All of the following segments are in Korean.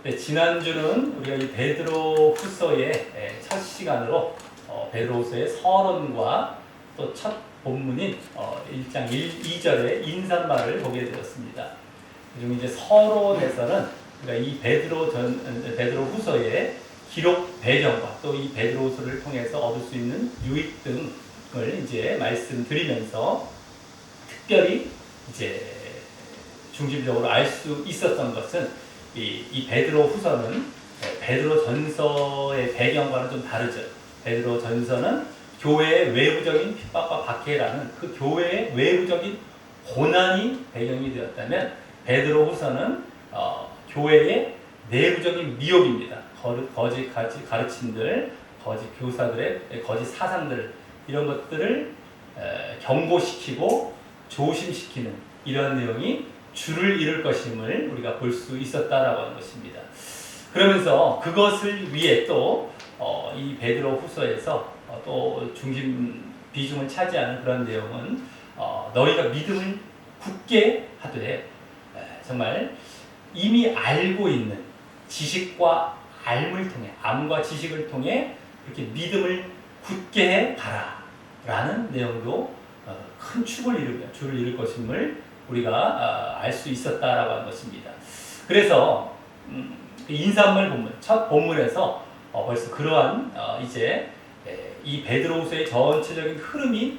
네, 지난주는 우리가 이 베드로 후서의 첫 시간으로 베드로 후서의 서론과 또 첫 본문인 1장 2절의 인사말을 보게 되었습니다. 그중 이제 서론에서는 우리가 이 베드로 후서의 기록 배경과 또 이 베드로 후서를 통해서 얻을 수 있는 유익 등을 이제 말씀드리면서 특별히 이제 중심적으로 알 수 있었던 것은 이 베드로 후서는 베드로 전서의 배경과는 좀 다르죠. 베드로 전서는 교회의 외부적인 핍박과 박해라는 그 교회의 외부적인 고난이 배경이 되었다면 베드로 후서는 교회의 내부적인 미혹입니다. 거짓 가르침들, 거짓 교사들의 거짓 사상들 이런 것들을 경고시키고 조심시키는 이런 내용이 주를 이룰 것임을 우리가 볼 수 있었다라고 하는 것입니다. 그러면서 그것을 위해 또 이 베드로 후서에서 또 중심 비중을 차지하는 그런 내용은 너희가 믿음을 굳게 하되 정말 이미 알고 있는 지식과 알을 통해 암과 지식을 통해 이렇게 믿음을 굳게 해 가라 라는 내용도 큰 축을 이루며 주를 이룰 것임을 우리가 알 수 있었다라고 하는 것입니다. 그래서 인사말 본문 첫 본문에서 벌써 그러한 이제 이 베드로후서의 전체적인 흐름이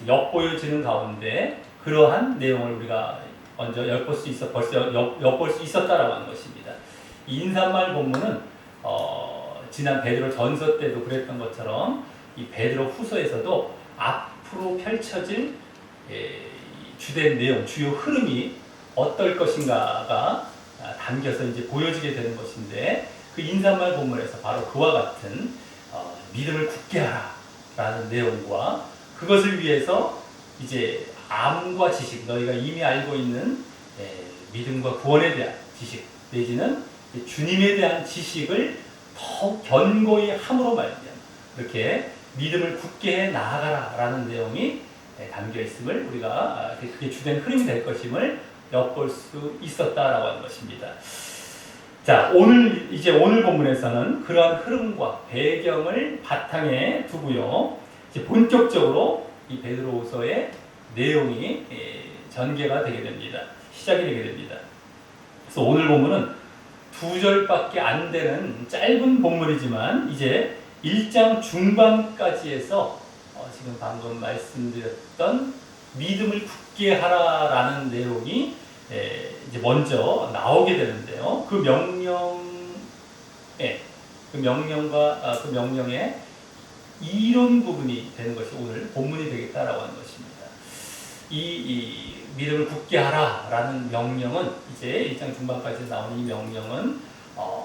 엿보여지는 가운데 그러한 내용을 우리가 먼저 벌써 엿볼 수 있었다라고 하는 것입니다. 이 인사말 본문은 지난 베드로 전서 때도 그랬던 것처럼 이 베드로 후서에서도 앞으로 펼쳐질 주된 내용, 주요 흐름이 어떨 것인가가 담겨서 이제 보여지게 되는 것인데 그 인사말 본문에서 바로 그와 같은 믿음을 굳게 하라라는 내용과 그것을 위해서 이제 암과 지식, 너희가 이미 알고 있는 믿음과 구원에 대한 지식 내지는 주님에 대한 지식을 더 견고히 함으로 말미암아 이렇게 믿음을 굳게 해 나아가라라는 내용이 담겨 있음을 우리가 그게 주된 흐름이 될 것임을 엿볼 수 있었다라고 하는 것입니다. 자, 오늘 본문에서는 그러한 흐름과 배경을 바탕에 두고요. 이제 본격적으로 이 베드로후서의 내용이 전개가 되게 됩니다. 시작이 되게 됩니다. 그래서 오늘 본문은 2절밖에 안 되는 짧은 본문이지만 이제 1장 중반까지 해서 지금 방금 말씀드렸던 믿음을 굳게 하라라는 내용이 이제 먼저 나오게 되는데요. 그 명령의 이론 부분이 되는 것이 오늘 본문이 되겠다라고 하는 것입니다. 이 믿음을 굳게 하라라는 명령은 이제 1장 중반까지 나오는 이 명령은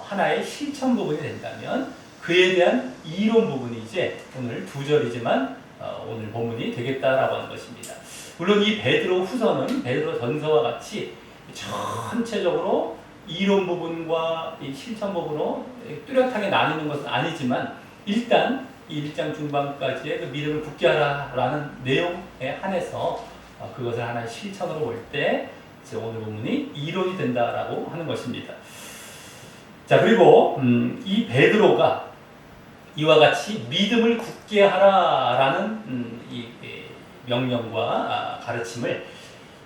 하나의 실천 부분이 된다면 그에 대한 이론 부분이 이제 오늘 2절이지만 오늘 본문이 되겠다라고 하는 것입니다. 물론 이 베드로 후서는 베드로 전서와 같이 전체적으로 이론 부분과 이 실천 부분으로 뚜렷하게 나뉘는 것은 아니지만 일단 이 1장 중반까지의 그 믿음을 굳게 하라라는 내용에 한해서 그것을 하나의 실천으로 볼 때 이제 오늘 본문이 이론이 된다라고 하는 것입니다. 자, 그리고 이 베드로가 이와 같이 믿음을 굳게 하라라는 이 명령과 가르침을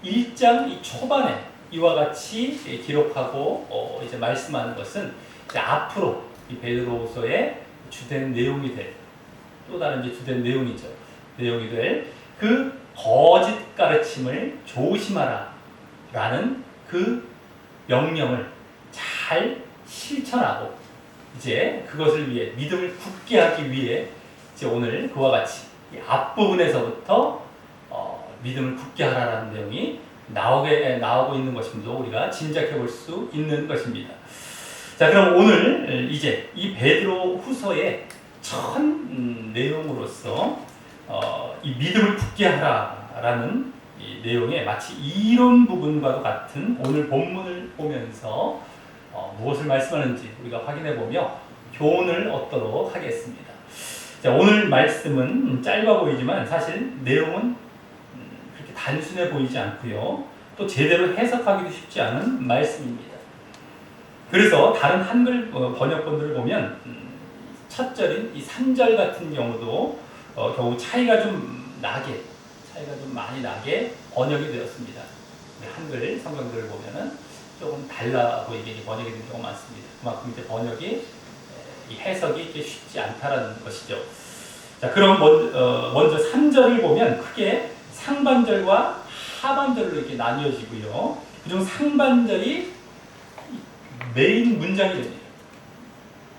1장 이 초반에 이와 같이 기록하고 이제 말씀하는 것은 이제 앞으로 이 베드로후서의 주된 내용이 될 또 다른 이제 주된 내용이죠. 내용이 될 그 거짓 가르침을 조심하라라는 그 명령을 잘 실천하고 이제 그것을 위해 믿음을 굳게 하기 위해 이제 오늘 그와 같이 이 앞부분에서부터 믿음을 굳게 하라라는 내용이 나오고 있는 것임도 우리가 짐작해 볼 수 있는 것입니다. 자, 그럼 오늘 이제 이 베드로 후서의 첫 내용으로서 이 믿음을 굳게 하라라는 이 내용의 마치 이론 부분과도 같은 오늘 본문을 보면서 무엇을 말씀하는지 우리가 확인해 보며 교훈을 얻도록 하겠습니다. 자, 오늘 말씀은 짧아 보이지만 사실 내용은 그렇게 단순해 보이지 않고요. 또 제대로 해석하기도 쉽지 않은 말씀입니다. 그래서 다른 한글 번역본들을 보면 첫 절인 이 3절 같은 경우도 경우 차이가 좀 많이 나게 번역이 되었습니다. 한글 성경들을 보면은 조금 달라 보이게 번역이 된 경우가 많습니다. 그만큼 이제 번역이 이 해석이 이렇게 쉽지 않다라는 것이죠. 자, 그럼 먼저 3절을 보면 크게 상반절과 하반절로 이렇게 나뉘어지고요. 그중 상반절이 메인 문장이 됩니다.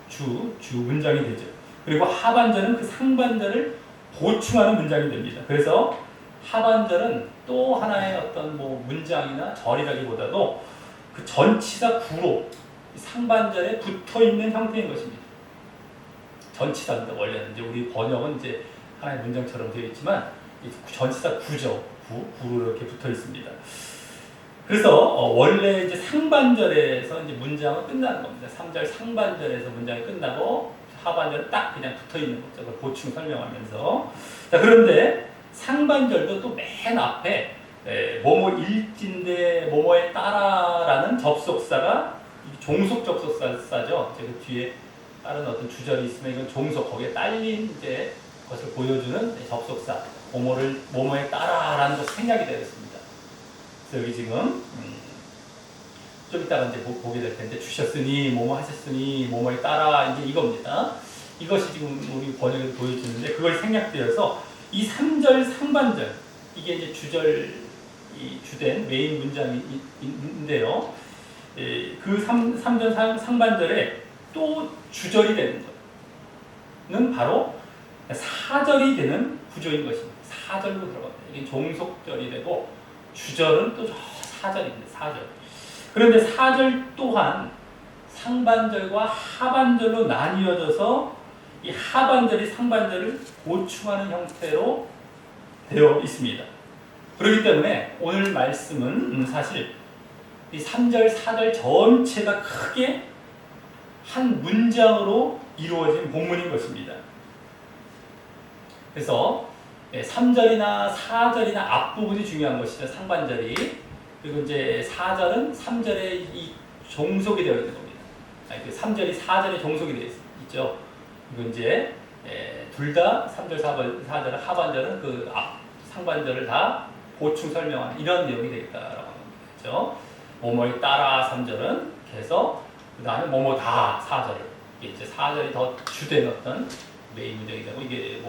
주 문장이 되죠. 그리고 하반절은 그 상반절을 보충하는 문장이 됩니다. 그래서 하반절은 또 하나의 어떤 문장이나 절이라기보다도 그 전치사 구로 상반절에 붙어 있는 형태인 것입니다. 전치사입니다. 원래는 이제 우리 번역은 이제 하나의 문장처럼 되어 있지만 전치사 구죠. 구로 이렇게 붙어 있습니다. 그래서 원래 이제 상반절에서 이제 문장은 끝나는 겁니다. 3절 상반절에서 문장이 끝나고 하반절은 딱 그냥 붙어 있는 거죠. 그걸 보충 설명하면서. 자, 그런데 상반절도 또 맨 앞에 뭐뭐 일진데 뭐뭐에 따라라는 접속사가 종속 접속사죠. 그 뒤에 다른 어떤 주절이 있으면 이건 종속 거기에 딸린 이제 것을 보여주는 접속사 뭐뭐에 따라라는 것이 생략이 되어 있습니다. 그래서 여기 지금 좀 이따가 이제 보게 될 텐데 주셨으니 뭐뭐 하셨으니 뭐뭐에 따라 이제 이겁니다. 이것이 지금 우리 번역에서 보여주는데 그것이 생략되어서 이 3절 상반절 이게 이제 주된 메인 문장인데요. 그 3절 상반절에 또 주절이 되는 것은 바로 4절이 되는 구조인 것입니다. 4절로 들어갑니다. 이게 종속절이 되고 주절은 또 4절입니다. 4절. 그런데 4절 또한 상반절과 하반절로 나뉘어져서 이 하반절이 상반절을 보충하는 형태로 되어 있습니다. 그렇기 때문에 오늘 말씀은 사실 이 3절, 4절 전체가 크게 한 문장으로 이루어진 본문인 것입니다. 그래서 3절이나 4절이나 앞부분이 중요한 것이죠. 상반절이. 그리고 이제 4절은 3절에 이 종속이 되어 있는 겁니다. 3절이 4절에 종속이 되어 있죠. 그리고 이제 둘 다 3절, 4절, 하반절은 그 상반절을 다 보충 설명하는 이런 내용이 되겠다라고 하는 거죠. 뭐뭐에 따라 3절은 계속 그 다음에 뭐뭐 다 4절. 이제 4절이 더 주된 어떤 메인 문장이 되고 이게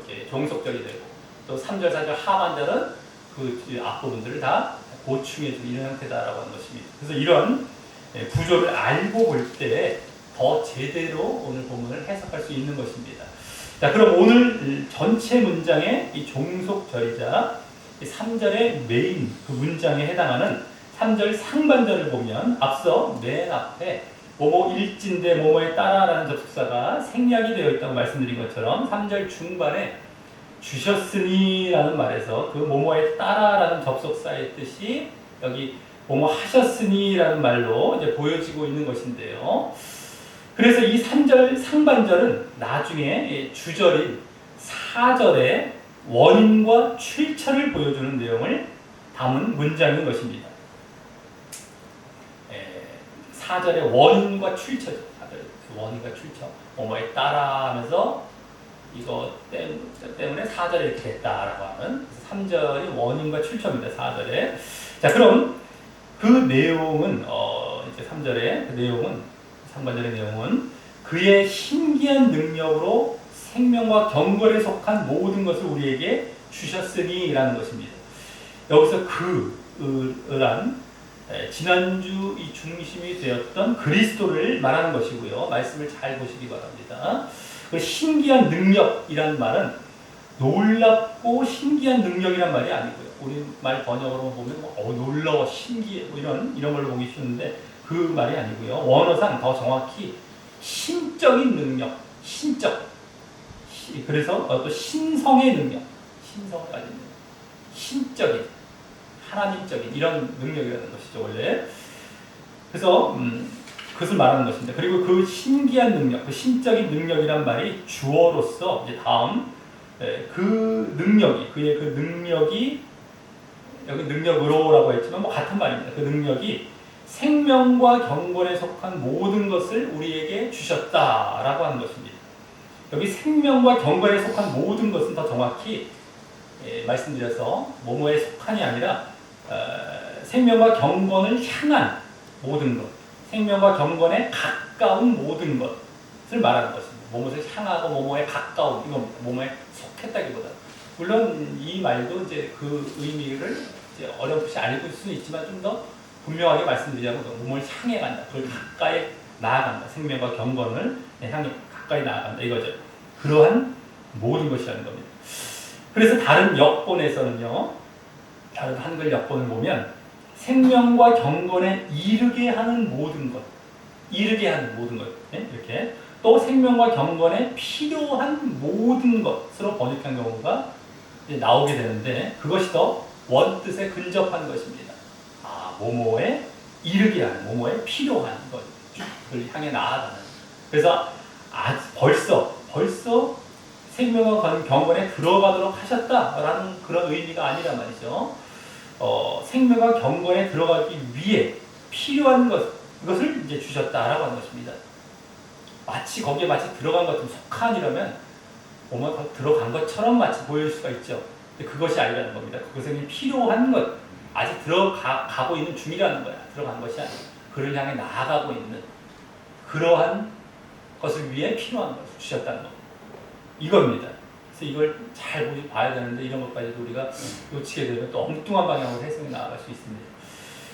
이제 종속절이 되고 또 3절, 4절 하반절은 그 앞부분들을 다 보충해주는 이런 형태다라고 하는 것입니다. 그래서 이런 구조를 알고 볼 때 더 제대로 오늘 본문을 해석할 수 있는 것입니다. 자, 그럼 오늘 전체 문장의 이 종속절이자 3절의 메인 그 문장에 해당하는 3절 상반절을 보면 앞서 맨 앞에 뭐뭐 일진데 뭐뭐에 따라라는 접속사가 생략이 되어 있다고 말씀드린 것처럼 3절 중반에 주셨으니 라는 말에서 그 뭐뭐에 따라라는 접속사의 뜻이 여기 뭐뭐 하셨으니 라는 말로 이제 보여지고 있는 것인데요. 그래서 이 3절 상반절은 나중에 주절인 4절의 원인과 출처를 보여주는 내용을 담은 문장인 것입니다. 4절의 원인과 출처죠. 4절의 원인과 출처. 뭐뭐에 따라 하면서 이거 때문에 4절에 이렇게 됐다라고 하는 3절이 원인과 출처입니다. 4절에. 자, 그럼 그 내용은 이제 3절의 그 내용은 상반절의 내용은 그의 신기한 능력으로 생명과 경건에 속한 모든 것을 우리에게 주셨으니라는 것입니다. 여기서 그란 지난주 이 중심이 되었던 그리스도를 말하는 것이고요. 말씀을 잘 보시기 바랍니다. 그 신기한 능력이란 말은 놀랍고 신기한 능력이란 말이 아니고요. 우리 말 번역으로 보면 놀라워, 신기해 이런 걸로 보기 쉬운데 그 말이 아니고요. 원어상 더 정확히 신적인 능력, 신적. 그래서 또 신성의 능력, 신성을 가진 능력, 신적인, 하나님적인 이런 능력이라는 것이죠, 원래. 그래서 그것을 말하는 것입니다. 그리고 그 신기한 능력, 그 신적인 능력이란 말이 주어로서 이제 다음 그 능력이 그의 그 능력이 여기 능력으로라고 했지만 같은 말입니다. 그 능력이 생명과 경건에 속한 모든 것을 우리에게 주셨다라고 하는 것입니다. 여기 생명과 경건에 속한 모든 것은 더 정확히 말씀드려서 뭐뭐에 속한이 아니라 생명과 경건을 향한 모든 것, 생명과 경건에 가까운 모든 것을 말하는 것입니다. 뭐뭐를 향하고 뭐뭐에 가까운, 이건 뭐뭐에 속했다기보다. 물론 이 말도 이제 그 의미를 이제 어렴풋이 알고 있을 수는 있지만 좀 더 분명하게 말씀드리자면 뭐뭐를 향해 간다. 그걸 가까이 나아간다. 생명과 경건을 향해 가까이 나아간다. 이거죠. 그러한 모든 것이라는 겁니다. 그래서 다른 역본에서는요, 다른 한글 역본을 보면 생명과 경건에 이르게 하는 모든 것, 이르게 하는 모든 것, 이렇게 또 생명과 경건에 필요한 모든 것으로 번역한 경우가 이제 나오게 되는데 그것이 더 원뜻에 근접한 것입니다. 뭐뭐에 이르게 하는, 뭐뭐에 필요한 것을 향해 나아가는. 그래서 벌써 생명과 경건에 들어가도록 하셨다라는 그런 의미가 아니란 말이죠. 생명과 경건에 들어가기 위해 필요한 이것을 이제 주셨다라고 하는 것입니다. 거기에 마치 들어간 것 같은 속한이라면 뭐뭐 들어간 것처럼 마치 보일 수가 있죠. 근데 그것이 아니라는 겁니다. 그것은 필요한 것, 아직 들어가고 있는 중이라는 거야. 들어간 것이 아니라 그를 향해 나아가고 있는 그러한 것을 위해 필요한 것을 주셨다는 것. 이겁니다. 그래서 이걸 잘 봐야 되는데 이런 것까지도 우리가 놓치게 되면 또 엉뚱한 방향으로 해석이 나아갈 수 있습니다.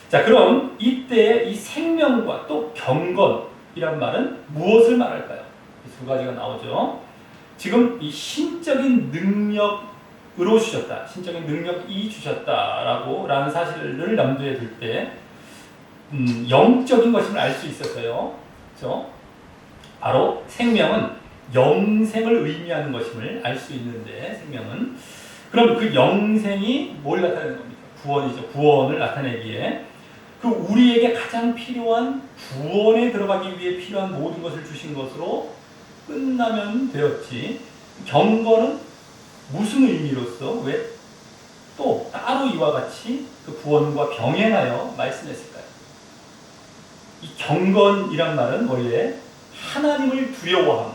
자, 그럼 이때 이 생명과 또 경건이란 말은 무엇을 말할까요? 두 가지가 나오죠. 지금 이 신적인 능력으로 주셨다. 신적인 능력이 주셨다라고 라는 사실을 염두에 둘 때 영적인 것임을 알 수 있었어요. 그렇죠? 바로 생명은 영생을 의미하는 것임을 알 수 있는데 생명은 그럼 그 영생이 뭘 나타내는 겁니까? 구원이죠. 구원을 나타내기에 그 우리에게 가장 필요한 구원에 들어가기 위해 필요한 모든 것을 주신 것으로 끝나면 되었지. 경건은 무슨 의미로서 왜 또 따로 이와 같이 그 구원과 병행하여 말씀했을까요? 이 경건이란 말은 원래 하나님을 두려워함,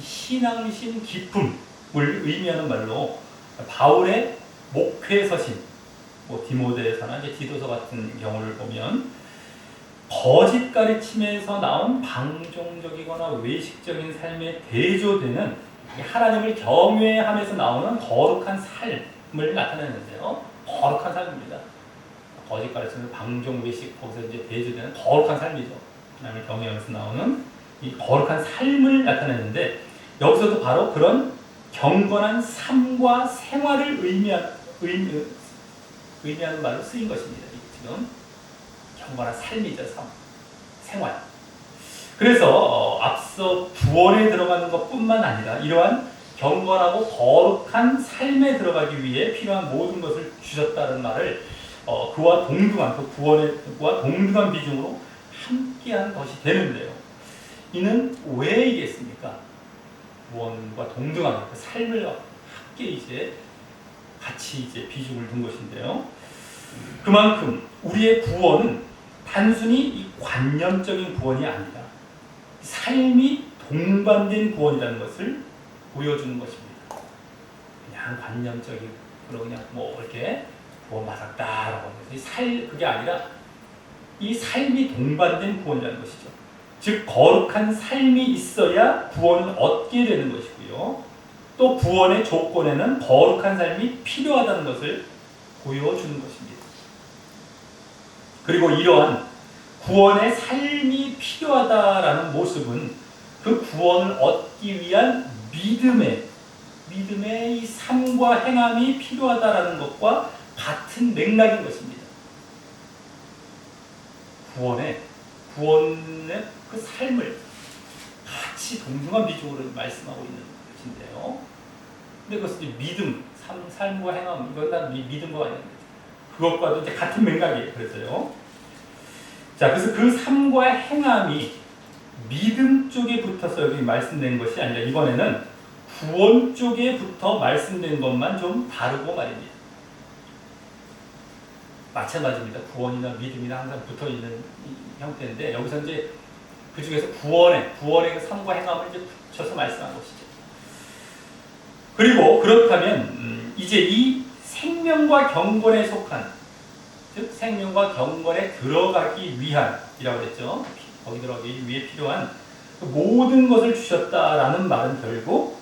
신앙심 기쁨을 의미하는 말로 바울의 목회 서신, 디모데서나 이제 디도서 같은 경우를 보면 거짓 가르침에서 나온 방종적이거나 외식적인 삶에 대조되는 하나님을 경외함에서 나오는 거룩한 삶을 나타내는데요. 거룩한 삶입니다. 거짓 가르침은 방종, 외식, 거기서 이제 대조되는 거룩한 삶이죠. 하나님을 경외하면서 나오는 이 거룩한 삶을 나타내는데 여기서도 바로 그런 경건한 삶과 생활을 의미하는 말로 쓰인 것입니다. 지금 경건한 삶이죠. 생활. 그래서 앞서 구원에 들어가는 것뿐만 아니라 이러한 경건하고 거룩한 삶에 들어가기 위해 필요한 모든 것을 주셨다는 말을 그와 동등한, 그 구원과 동등한 비중으로 함께한 것이 되는데요. 이는 왜이겠습니까? 구원과 동등한 그 삶을 함께 이제 같이 이제 비중을 둔 것인데요. 그만큼 우리의 구원은 단순히 이 관념적인 구원이 아니라 삶이 동반된 구원이라는 것을 보여주는 것입니다. 그냥 관념적인 그냥 이렇게 구원 받았다라고 하는 그게 아니라 이 삶이 동반된 구원이라는 것이죠. 즉 거룩한 삶이 있어야 구원을 얻게 되는 것이고요. 또 구원의 조건에는 거룩한 삶이 필요하다는 것을 보여주는 것입니다. 그리고 이러한 구원의 삶이 필요하다라는 모습은 그 구원을 얻기 위한 믿음의 이 삶과 행함이 필요하다라는 것과 같은 맥락인 것입니다. 구원의 그 삶을 같이 동등한 비중으로 말씀하고 있는 것인데요. 근데 그것은 믿음, 삶과 행함, 이건 다 믿음과 관련된 거죠. 그것과도 이제 같은 맥락이에요. 그래서요. 자, 그래서 그 삶과 행함이 믿음 쪽에 붙어서 여기 말씀된 것이 아니라 이번에는 구원 쪽에 붙어 말씀된 것만 좀 다르고 말입니다. 마찬가지입니다. 구원이나 믿음이나 항상 붙어 있는 형태인데 여기서 이제 그 중에서 구원의 그 삶과 행함을 이제 붙여서 말씀한 것이죠. 그리고 그렇다면 이제 이 생명과 경건에 속한, 즉 생명과 경건에 들어가기 위한이라고 했죠. 거기 들어가기 위해 필요한 그 모든 것을 주셨다라는 말은 결국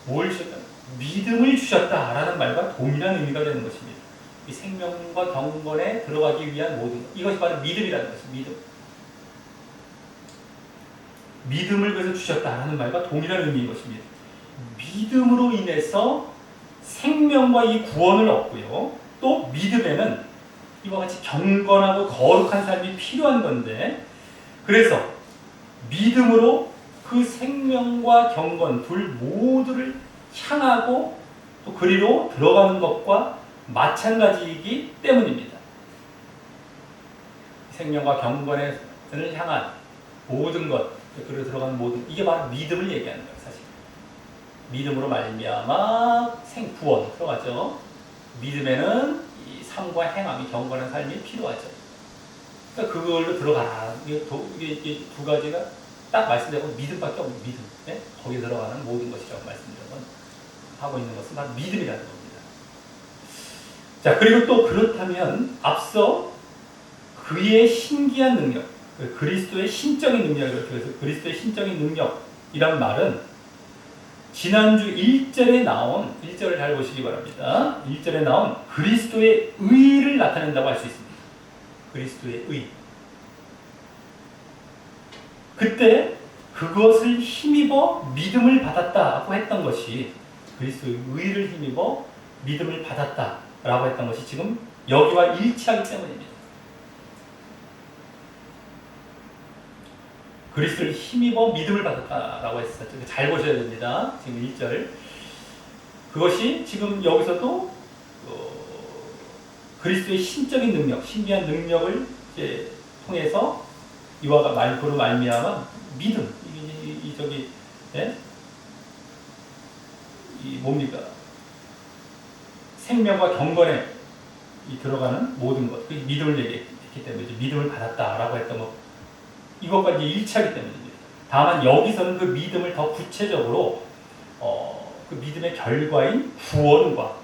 뭘 주셨다? 믿음을 주셨다라는 말과 동일한 의미가 되는 것입니다. 이 생명과 경건에 들어가기 위한 모든 것. 이것이 바로 믿음이라는 것입니다. 믿음. 믿음을 그래서 주셨다라는 말과 동일한 의미인 것입니다. 믿음으로 인해서 생명과 이 구원을 얻고요. 또 믿음에는 이와 같이 경건하고 거룩한 삶이 필요한 건데, 그래서 믿음으로 그 생명과 경건 둘 모두를 향하고 또 그리로 들어가는 것과 마찬가지이기 때문입니다. 생명과 경건을 향한 모든 것, 그리로 들어가는 모든, 이게 바로 믿음을 얘기하는 거예요, 사실. 믿음으로 말미암아 구원 들어가죠. 믿음에는 이 삶과 행함이 경건한 삶이 필요하죠. 그러니까 그걸로 들어가라. 이게 두 가지가 딱 말씀드리고 믿음밖에 없는 믿음. 네? 거기에 들어가는 모든 것이라고 말씀드리면 하고 있는 것은 바로 믿음이라는 겁니다. 자, 그리고 또 그렇다면 앞서 그의 신기한 능력, 그리스도의 신적인 능력이라고 해서 그리스도의 신적인 능력이란 말은 지난주 1절에 나온, 1절을 잘 보시기 바랍니다. 1절에 나온 그리스도의 의를 나타낸다고 할 수 있습니다. 그리스도의 의. 그때 그것을 힘입어 믿음을 받았다고 했던 것이, 그리스도의 의를 힘입어 믿음을 받았다라고 했던 것이 지금 여기와 일치하기 때문입니다. 그리스도를 힘입어 믿음을 받았다라고 했었죠. 잘 보셔야 됩니다. 지금 1절. 그것이 지금 여기서도 그리스도의 신적인 능력, 신비한 능력을 이제 통해서 이와 말고로 말미암아 믿음, 이 뭡니까? 생명과 경건에 들어가는 모든 것, 그 믿음을 얘기했기 때문에 믿음을 받았다라고 했던 것, 이것과 이제 일치하기 때문입니다. 다만 여기서는 그 믿음을 더 구체적으로 그 믿음의 결과인 구원과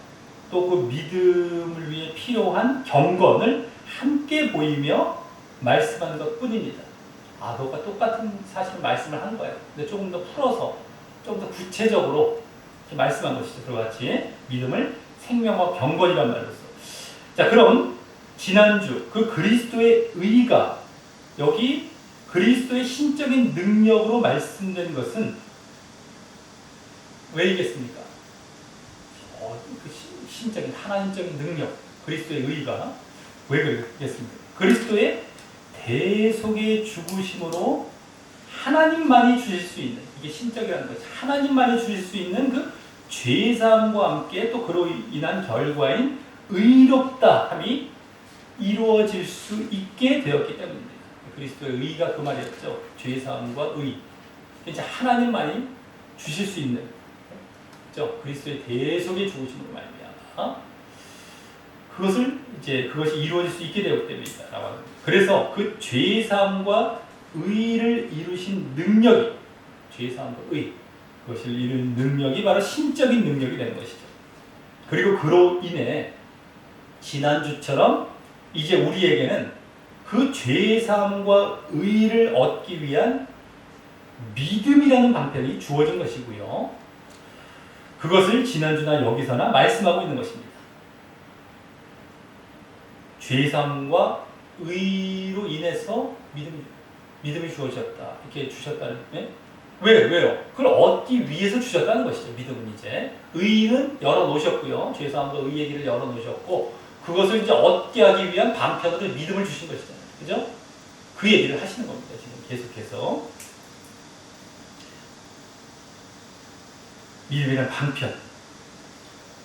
또 그 믿음을 위해 필요한 경건을 함께 보이며 말씀하는 것 뿐입니다. 너가 똑같은 사실 말씀을 한 거예요. 근데 조금 더 풀어서, 조금 더 구체적으로 말씀한 것이죠. 그같이 믿음을 생명과 경건이란 말로서. 자, 그럼 지난주 그 그리스도의 의가 여기 그리스도의 신적인 능력으로 말씀된 것은 왜이겠습니까? 그 신적인 하나님적인 능력, 그리스도의 의가 왜 그러겠습니까? 그리스도의 대속의 죽으심으로 하나님만이 주실 수 있는, 이게 신적이라는 것이 하나님만이 주실 수 있는 그 죄사함과 함께 또 그로 인한 결과인 의롭다 함이 이루어질 수 있게 되었기 때문입니다. 그리스도의 의가 그 말이었죠. 죄사함과 의. 이제 하나님만이 주실 수 있는, 그렇죠? 그리스도의 대속의 죽으심으로 말미암아 그것이 이루어질 수 있게 되었기 때문이다라고 합니다. 그래서 그 죄사함과 의를 이루신 능력이, 죄사함과 의, 그것을 이루는 능력이 바로 신적인 능력이 되는 것이죠. 그리고 그로 인해 지난주처럼 이제 우리에게는 그 죄사함과 의를 얻기 위한 믿음이라는 방편이 주어진 것이고요. 그것을 지난주나 여기서나 말씀하고 있는 것입니다. 죄사함과 의로 인해서 믿음이 주어졌다. 이렇게 주셨다는, 네? 왜요? 그걸 얻기 위해서 주셨다는 것이죠. 믿음은 이제. 의는 열어놓으셨고요. 죄사함과 의의 길을 열어놓으셨고, 그것을 이제 얻게 하기 위한 방편으로 믿음을 주신 것이잖아요. 그죠? 그 얘기를 하시는 겁니다. 지금 계속해서. 믿음이란 방편.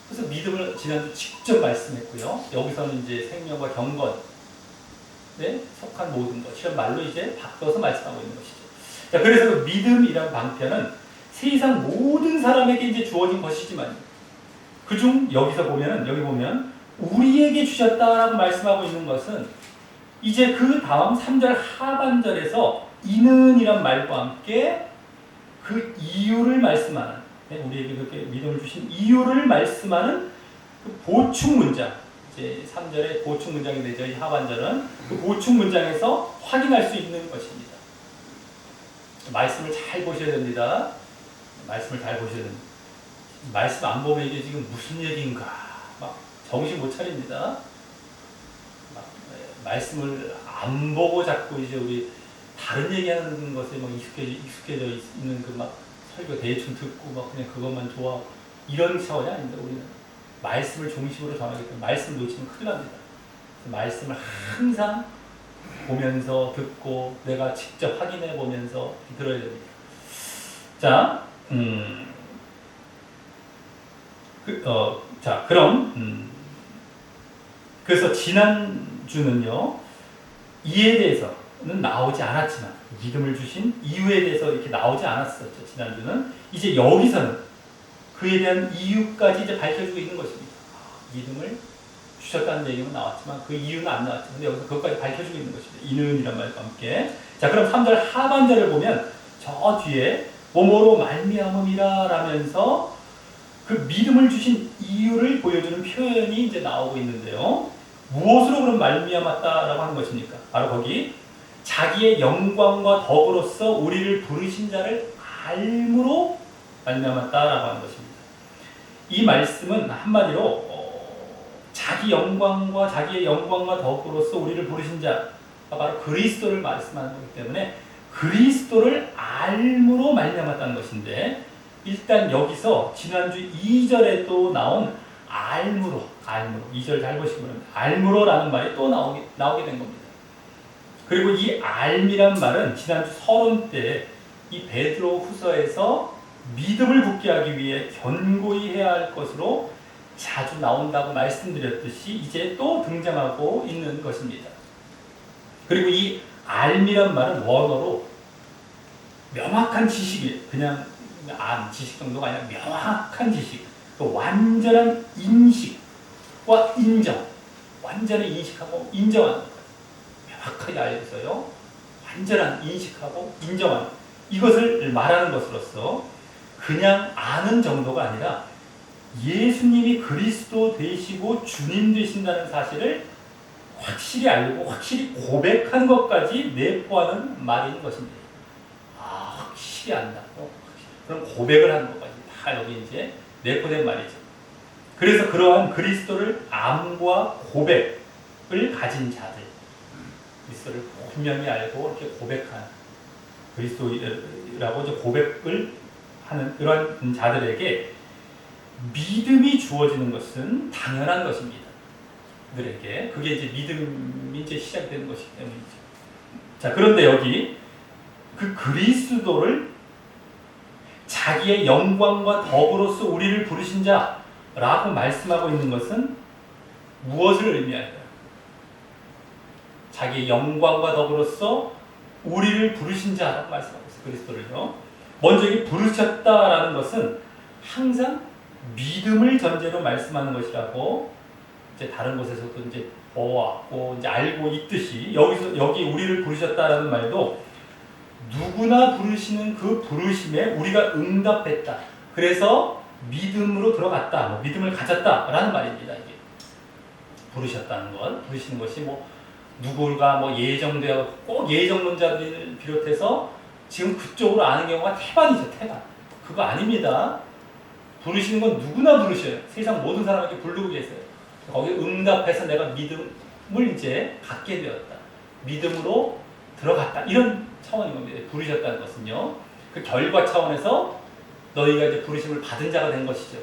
그래서 믿음을 지난주 직접 말씀했고요. 여기서는 이제 생명과 경건에 속한 모든 것, 이런 말로 이제 바꿔서 말씀하고 있는 것이죠. 자, 그래서 그 믿음이란 방편은 세상 모든 사람에게 이제 주어진 것이지만, 그중 여기 보면 우리에게 주셨다라고 말씀하고 있는 것은 이제 그 다음 3절 하반절에서 이는이란 말과 함께 그 이유를 말씀하는, 우리에게 그렇게 믿음을 주신 이유를 말씀하는 그 보충 문장, 이제 3절의 보충 문장이 되죠. 이 하반절은 그 보충 문장에서 확인할 수 있는 것입니다. 말씀을 잘 보셔야 됩니다. 말씀을 잘 보셔야 됩니다. 말씀 안 보면 이게 지금 무슨 얘기인가 막 정신 못 차립니다. 막 말씀을 안 보고 자꾸 이제 우리 다른 얘기하는 것에 막 익숙해져 있는 그 막 설교 대충 듣고 막 그냥 그것만 좋아하고 이런 차원이 아닙니다. 우리는 말씀을 중심으로 전하기 때문에 말씀 놓치면 큰일 납니다. 말씀을 항상 보면서 듣고 내가 직접 확인해 보면서 들어야 됩니다. 자, 그래서 지난주는요, 이에 대해서는 나오지 않았지만, 믿음을 주신 이유에 대해서 이렇게 나오지 않았었죠, 지난주는. 이제 여기서는 그에 대한 이유까지 이제 밝혀주고 있는 것입니다. 믿음을 주셨다는 얘기는 나왔지만, 그 이유는 안 나왔죠. 근데 여기서 그것까지 밝혀주고 있는 것입니다. 이는이란 말과 함께. 자, 그럼 3절 하반절을 보면, 저 뒤에, 뭐뭐로 말미암음이라 라면서 그 믿음을 주신 이유를 보여주는 표현이 이제 나오고 있는데요. 무엇으로 그럼 말미암았다라고 하는 것입니까? 바로 거기 자기의 영광과 덕으로서 우리를 부르신 자를 알므로 말미암았다라고 하는 것입니다. 이 말씀은 한마디로 자기의 영광과 덕으로서 우리를 부르신 자가 바로 그리스도를 말씀하는 거기 때문에 그리스도를 알므로 말미암았다는 것인데, 일단 여기서 지난주 2절에 나온 알므로 2절 잘 보시기 바랍니다. 알므로라는 말이 또 나오게 된 겁니다. 그리고 이 알미란 말은 지난주 서론 때 이 베드로 후서에서 믿음을 굳게 하기 위해 견고히 해야 할 것으로 자주 나온다고 말씀드렸듯이 이제 또 등장하고 있는 것입니다. 그리고 이 알미란 말은 원어로 명확한 지식이에요. 그냥 지식 정도가 아니라 명확한 지식, 완전한 인식과 인정, 완전히 인식하고 인정하는 것, 명확하게 알려서요, 완전한 인식하고 인정하는 이것을 말하는 것으로서 그냥 아는 정도가 아니라 예수님이 그리스도 되시고 주님 되신다는 사실을 확실히 알고 확실히 고백하는 것까지 내포하는 말인 것입니다. 확실히 안다고, 그럼 고백을 하는 것까지 다 여기 이제 내포된 말이죠. 그래서 그러한 그리스도를 암과 고백을 가진 자들, 그리스도를 분명히 알고 이렇게 고백하는 그리스도라고 이제 고백을 하는 그러한 자들에게 믿음이 주어지는 것은 당연한 것입니다. 그들에게 그게 이제 믿음이 이제 시작되는 것이기 때문이죠. 자, 그런데 여기 그 그리스도를 자기의 영광과 덕으로서 우리를 부르신 자라고 말씀하고 있는 것은 무엇을 의미할까요? 자기의 영광과 덕으로서 우리를 부르신 자라고 말씀하고 있어요. 그리스도를요. 먼저 이 부르셨다라는 것은 항상 믿음을 전제로 말씀하는 것이라고 이제 다른 곳에서도 이제 보았고 이제 알고 있듯이 여기 우리를 부르셨다라는 말도 누구나 부르시는 그 부르심에 우리가 응답했다. 그래서 믿음으로 들어갔다. 믿음을 가졌다라는 말입니다. 이게 부르셨다는 것, 부르시는 것이 누구가 예정되어 꼭 예정론자들을 비롯해서 지금 그쪽으로 아는 경우가 태반이죠. 태반. 그거 아닙니다. 부르시는 건 누구나 부르셔요. 세상 모든 사람에게 부르고 계세요. 거기에 응답해서 내가 믿음을 이제 갖게 되었다. 믿음으로 들어갔다. 이런 차원인 겁니다. 부르셨다는 것은요. 그 결과 차원에서 너희가 이제 부르심을 받은 자가 된 것이죠.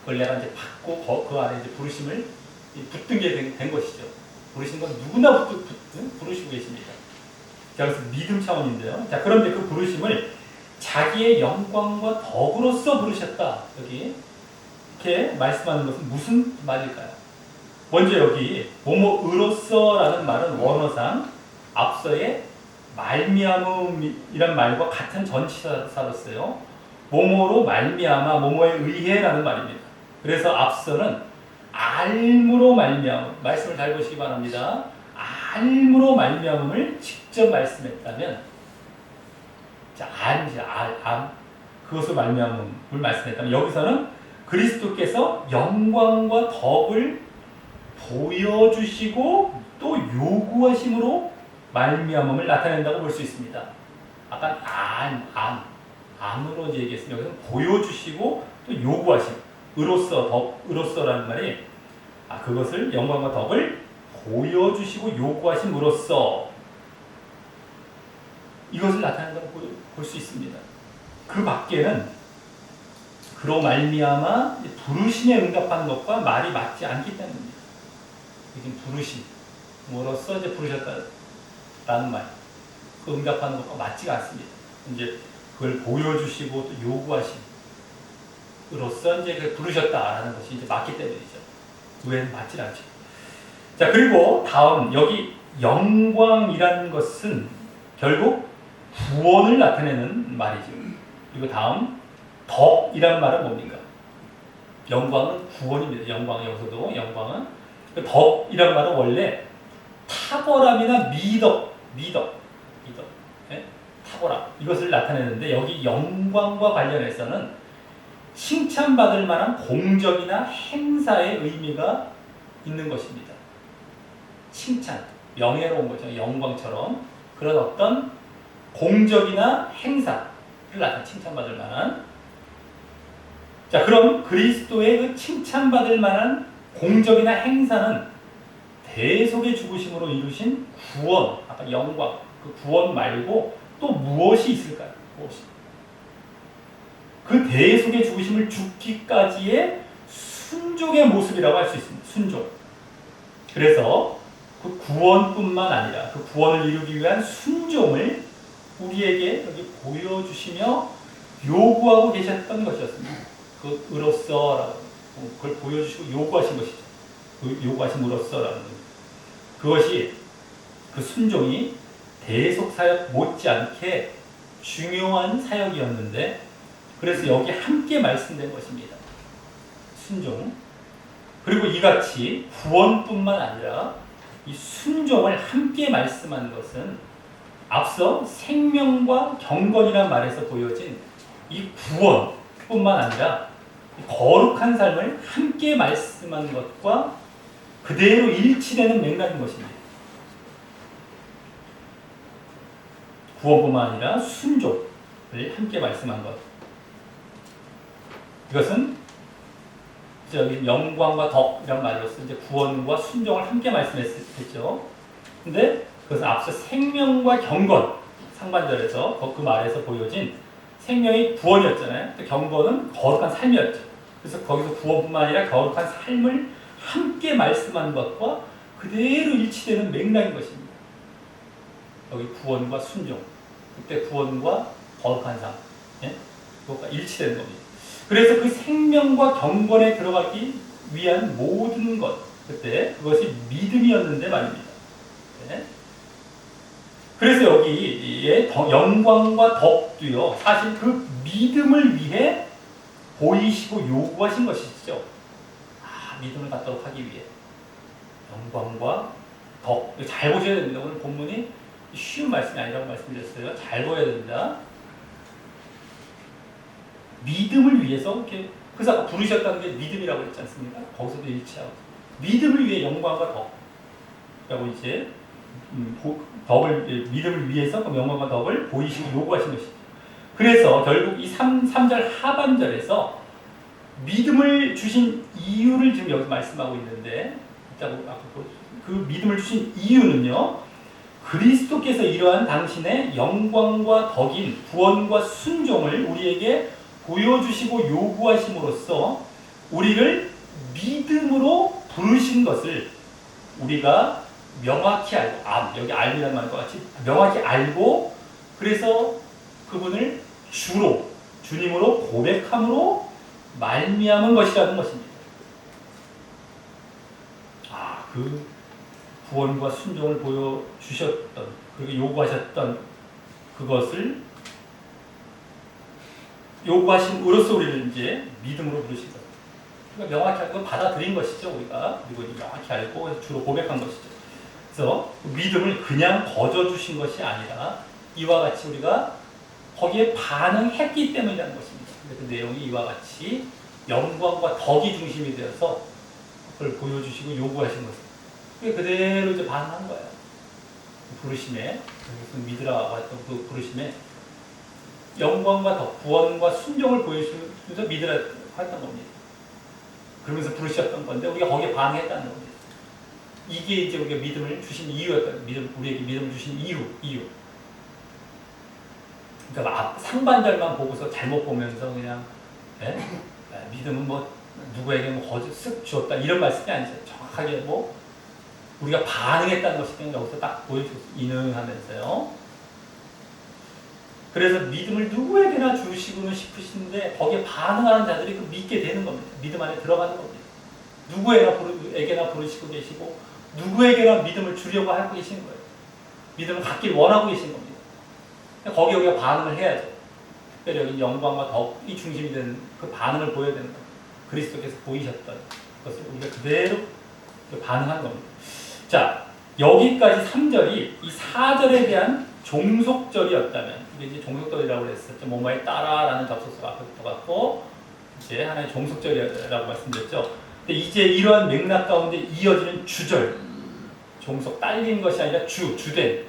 그걸 내가 이제 받고 그 안에 이제 부르심을 붙든 게 된 것이죠. 부르신 건 누구나 부르시고 계십니다. 자, 그래서 믿음 차원인데요. 자, 그런데 그 부르심을 자기의 영광과 덕으로서 부르셨다. 여기 이렇게 말씀하는 것은 무슨 말일까요? 먼저 여기 뭐뭐으로서라는 말은 원어상 앞서의 말미암음이란 말과 같은 전치사로 써요. 뭐뭐로 말미암아 뭐뭐에 의해라는 말입니다. 그래서 앞서는 알므로 말미암음, 말씀을 잘 보시기 바랍니다. 알므로 말미암음을 직접 말씀했다면, 자, 그것을 말미암음을 말씀했다면, 여기서는 그리스도께서 영광과 덕을 보여주시고 또 요구하심으로 말미암음을 나타낸다고 볼 수 있습니다. 아까 암으로 얘기했습니다. 여기서 보여주시고 또 요구하심, 으로서라는 말이 그것을 영광과 덕을 보여주시고 요구하심으로써 이것을 나타낸다고 볼 수 있습니다. 그 밖에는 그로 말미암아 부르심에 응답하는 것과 말이 맞지 않기 때문입니다. 지금 부르심으로써 이제 부르셨다라는 말, 그 응답하는 것과 맞지가 않습니다. 이제 그걸 보여주시고 또 요구하심으로써 이제 부르셨다라는 것이 이제 맞기 때문이죠. 그 외에는 맞지 않죠. 자, 그리고 다음 여기 영광이라는 것은 결국 구원을 나타내는 말이죠. 그리고 다음 덕이라는 말은 뭡니까? 영광은 구원입니다. 여기서도 영광은 덕이라는 말은 원래 탁월함이나 미덕, 예? 탁월함 이것을 나타내는데 여기 영광과 관련해서는 칭찬받을 만한 공적이나 행사의 의미가 있는 것입니다. 칭찬, 명예로운 거죠. 영광처럼 그런 어떤 공적이나 행사를 칭찬받을 만한. 자, 그럼 그리스도의 그 칭찬받을 만한 공적이나 행사는 대속의 죽으심으로 이루신 구원, 아까 영광, 그 구원 말고 또 무엇이 있을까요? 그 대속의 죽으심을 죽기까지의 순종의 모습이라고 할 수 있습니다. 순종. 그래서 그 구원뿐만 아니라 그 구원을 이루기 위한 순종을 우리에게 여기 보여주시며 요구하고 계셨던 것이었습니다. 그 으로써라고 그걸 보여주시고 요구하신 것이죠. 그 요구하심으로써라는 것. 그것이 그 순종이 대속 사역 못지않게 중요한 사역이었는데 그래서 여기 함께 말씀된 것입니다. 순종. 그리고 이같이 구원뿐만 아니라 이 순종을 함께 말씀한 것은 앞서 생명과 경건이라는 말에서 보여진 이 구원뿐만 아니라 거룩한 삶을 함께 말씀한 것과 그대로 일치되는 맥락인 것입니다. 구원뿐만 아니라 순종을 함께 말씀한 것. 이것은 저기 영광과 덕이란 말로서 이제 구원과 순종을 함께 말씀했죠. 근데 그것은 앞서 생명과 경건 상반절에서 그 말에서 보여진 생명이 구원이었잖아요. 경건은 거룩한 삶이었죠. 그래서 거기서 구원뿐만 아니라 거룩한 삶을 함께 말씀한 것과 그대로 일치되는 맥락인 것입니다. 여기 구원과 순종, 그때 구원과 거룩한 삶, 그것과 일치되는 겁니다. 그래서 그 생명과 경건에 들어가기 위한 모든 것, 그때 그것이 믿음이었는데 말입니다. 그래서 여기에 영광과 덕도요, 사실 그 믿음을 위해 보이시고 요구하신 것이죠. 믿음을 갖도록 하기 위해. 영광과 덕. 잘 보셔야 됩니다. 오늘 본문이 쉬운 말씀이 아니라고 말씀드렸어요. 잘 보여야 됩니다. 믿음을 위해서, 이렇게, 그래서 아까 부르셨다는 게 믿음이라고 했지 않습니까? 거기서도 일치하고. 믿음을 위해 영광과 덕. 라고 이제, 믿음을 위해서 그 영광과 덕을 보이시고 요구하신 것이죠. 그래서 결국 이 3절 하반절에서 믿음을 주신 이유를 지금 여기 말씀하고 있는데, 그 믿음을 주신 이유는요, 그리스도께서 이러한 당신의 영광과 덕인 구원과 순종을 우리에게 보여주시고 요구하심으로써 우리를 믿음으로 부르신 것을 우리가 명확히 알고, 여기 알이라는 말과 같이 명확히 알고, 그래서 그분을 주님으로 고백함으로 말미암은 것이라는 것입니다. 그 구원과 순종을 보여주셨던, 그리고 요구하셨던 그것을 요구하심으로써 우리를 이제 믿음으로 부르신 것. 그러니까 명확히 알고 받아들인 것이죠, 우리가. 그리고 명확히 알고 주로 고백한 것이죠. 그래서 믿음을 그냥 거저 주신 것이 아니라 이와 같이 우리가 거기에 반응했기 때문이라는 것입니다. 근데 그 내용이 이와 같이 영광과 덕이 중심이 되어서 그걸 보여주시고 요구하신 것을 그게 그대로 이제 반응한 거예요. 부르심에 무슨 믿으라고 했던 그 부르심에 영광과 덕, 구원과 순종을 보여주면서 믿으라 했던 겁니다. 그러면서 부르셨던 건데 우리가 거기에 반응했다는 겁니다. 이게 이제 우리가 믿음을 주신 이유였다. 우리에게 믿음을 주신 이유. 그러니까 상반절만 보고서 잘못 보면서 그냥 믿음은 뭐 누구에게 뭐 거짓 쓱 주었다 이런 말씀이 아니죠. 정확하게 뭐 우리가 반응했다는 것이 여기서 딱 보여주고 인응하면서요. 그래서 믿음을 누구에게나 주시고는 싶으신데 거기에 반응하는 자들이 그 믿게 되는 겁니다. 믿음 안에 들어가는 겁니다. 누구에게나 부르시고 계시고 누구에게나 믿음을 주려고 하고 계신 거예요. 믿음을 갖길 원하고 계신 겁니다. 거기에 우리가 반응을 해야죠. 특별히 여기 영광과 덕이 중심이 되는 그 반응을 보여야 되는 겁니다. 그리스도께서 보이셨던 것을 우리가 그대로 반응한 겁니다. 자, 여기까지 3절이 이 4절에 대한 종속절이었다면 이게 이제 종속절이라고 그랬었죠. 뭐뭐에 따라라는 접속사가 앞에 붙어갖고 이제 하나의 종속절이라고 말씀드렸죠. 근데 이제 이러한 맥락 가운데 이어지는 주절, 종속 딸린 것이 아니라 주된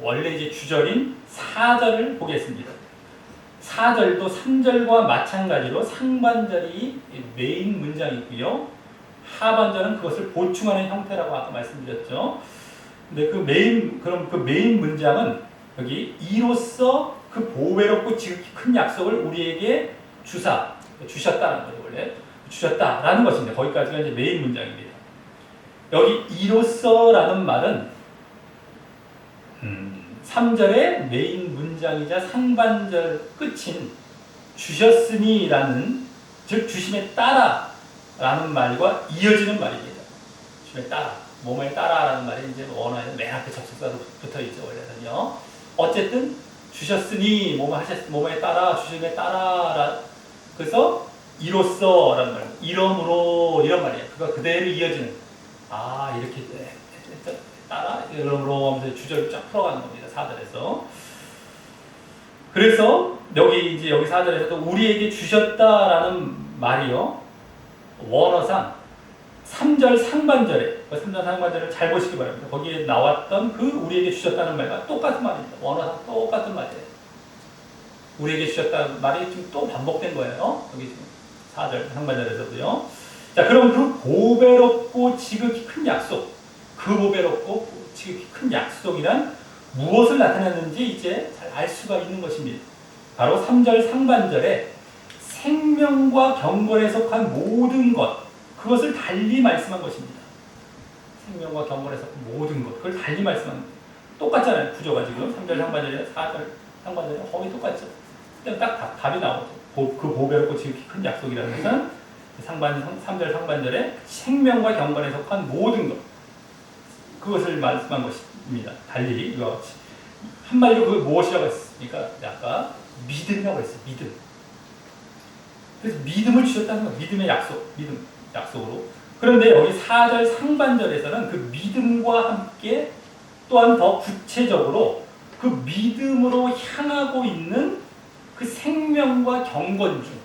원래 이제 주절인 4절을 보겠습니다. 4절도 3절과 마찬가지로 상반절이 메인 문장이고요. 하반절은 그것을 보충하는 형태라고 아까 말씀드렸죠. 근데 그 메인 문장은 여기 이로써 그 보배롭고 지극히 큰 약속을 우리에게 주셨다는 거죠. 원래 주셨다라는 것입니다. 거기까지가 이제 메인 문장입니다. 여기 이로써라는 말은 3절의 메인 문장이자 상반절 끝인 주셨으니라는 즉 주심에 따라라는 말과 이어지는 말입니다. 주심에 따라, 뭐뭐에 따라라는 말이 이제 원어에는 맨 앞에 접속사로 붙어 있죠. 원래는요. 어쨌든 주셨으니 뭐뭐에 따라 주심에 따라 그래서 이로써라는 말, 이러므로 이런 말이에요. 그거 그대로 이어지는 이렇게 따라 이러므로 하면서 주절을 쫙 풀어가는 겁니다. 4절에서. 그래서 여기 4절에서도 우리에게 주셨다라는 말이요. 원어상 3절 상반절을 잘 보시기 바랍니다. 거기에 나왔던 그 우리에게 주셨다는 말과 똑같은 말입니다. 원어상 똑같은 말이에요. 우리에게 주셨다는 말이 지금 또 반복된 거예요. 여기 지금 4절 상반절에서도요. 자, 그럼 그 보배롭고 지극히 큰 약속, 그 보배롭고 지극히 큰 약속이란 무엇을 나타내는지 이제 잘 알 수가 있는 것입니다. 바로 3절 상반절에 생명과 경건에 속한 모든 것, 그것을 달리 말씀한 것입니다. 생명과 경건에 속한 모든 것, 그걸 달리 말씀한 겁니다. 똑같잖아요. 구조가 지금 3절 상반절에 4절 상반절에 거의 똑같죠. 그냥 딱 답이 나오죠. 그 보배롭고 지극히 큰 약속이라는 것은 3절 상반절에 생명과 경건에 속한 모든 것, 그것을 말씀한 것입니다. 달리 이와 같이. 한마디로 그걸 무엇이라고 했습니까? 아까 믿음이라고 했어요. 믿음. 그래서 믿음을 주셨다는 거, 믿음의 약속으로. 그런데 여기 4절 상반절에서는 그 믿음과 함께 또한 더 구체적으로 그 믿음으로 향하고 있는 그 생명과 경건 중,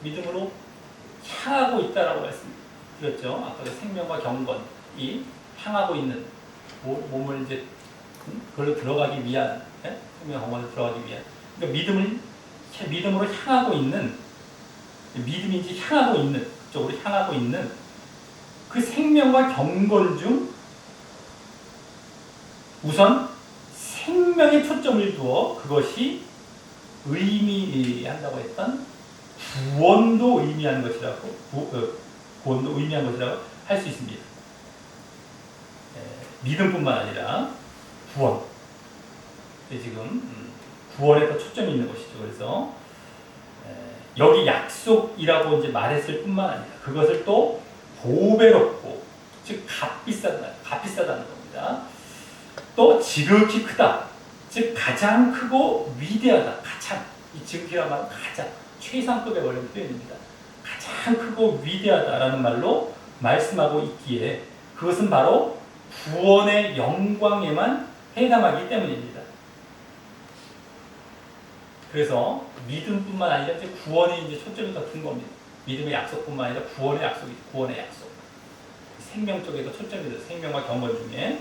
믿음으로 향하고 있다라고 말씀드렸죠. 아까 그 생명과 경건이 향하고 있는 몸을 이제 그걸로 들어가기 위한 생명 경건으로 들어가기 위한 그러니까 믿음으로 향하고 있는 믿음인지 향하고 있는 그쪽으로 향하고 있는 그 생명과 경건 중 우선 생명에 초점을 두어 그것이 의미한다고 했던 구원도 의미하는 것이라고 구원도 의미한 것이라고 할 수 있습니다. 믿음뿐만 아니라 구원. 지금 구원에 더 초점이 있는 것이죠. 그래서 여기 약속이라고 이제 말했을 뿐만 아니라 그것을 또 보배롭고 즉 값비싸다는 겁니다. 또 지극히 크다. 즉 가장 크고 위대하다. 가장 이 지극히란 말은 가장 최상급의 원래 표현입니다. 가장 크고 위대하다라는 말로 말씀하고 있기에 그것은 바로 구원의 영광에만 해당하기 때문입니다. 그래서 믿음뿐만 아니라 이제 구원에 이제 초점이 더 큰 겁니다. 믿음의 약속뿐만 아니라 구원의 약속이 구원의 약속. 생명 쪽에도 초점이 돼요. 생명과 경건 중에.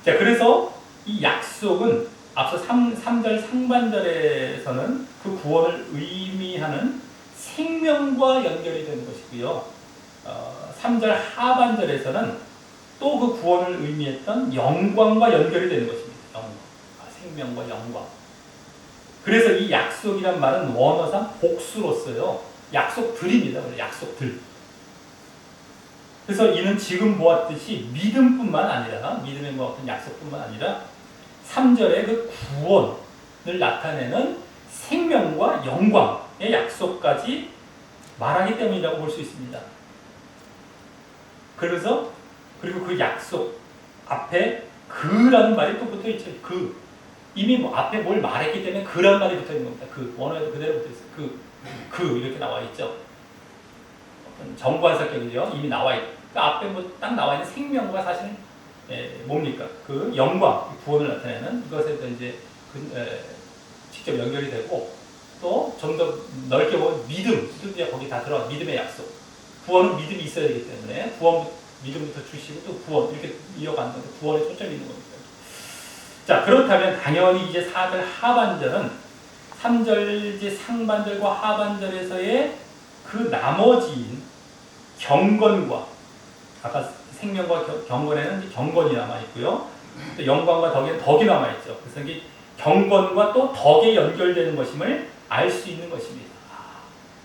자, 그래서 이 약속은 앞서 3절 상반절에서는 그 구원을 의미하는 생명과 연결이 되는 것이고요. 3절 하반절에서는 또 그 구원을 의미했던 영광과 연결이 되는 것입니다. 영광. 생명과 영광. 그래서 이 약속이란 말은 원어상 복수로 써요. 약속들입니다. 약속들. 그래서 이는 지금 보았듯이 믿음뿐만 아니라 믿음의 어떤 약속뿐만 아니라 3절의 그 구원을 나타내는 생명과 영광의 약속까지 말하기 때문이라고 볼 수 있습니다. 그래서 그리고 그 약속 앞에 그라는 말이 또 붙어 있죠. 그 이미 뭐 앞에 뭘 말했기 때문에 그라는 말이 붙어 있는 겁니다. 그 원어에도 그대로 붙어 있어요. 그 이렇게 나와 있죠. 정관사격이죠. 이미 나와 있고 그 앞에 뭐 딱 나와 있는 생명과 사실 뭡니까? 그 영광, 구원을 나타내는 이것에도 이제 직접 연결이 되고 또 좀 더 넓게 보면 믿음도 이제 거기 다 들어가. 믿음의 약속. 구원은 믿음이 있어야 되기 때문에 믿음부터 주시고 또 구원 이렇게 이어가는 건데 구원에 초점이 있는 겁니다. 자, 그렇다면 당연히 이제 4절 하반절은 3절 이제 상반절과 하반절에서의 그 나머지인 경건과 아까 생명과 경건에는 이제 경건이 남아 있고요. 또 영광과 덕에는 덕이 남아 있죠. 그래서 이게 경건과 또 덕에 연결되는 것임을 알 수 있는 것입니다.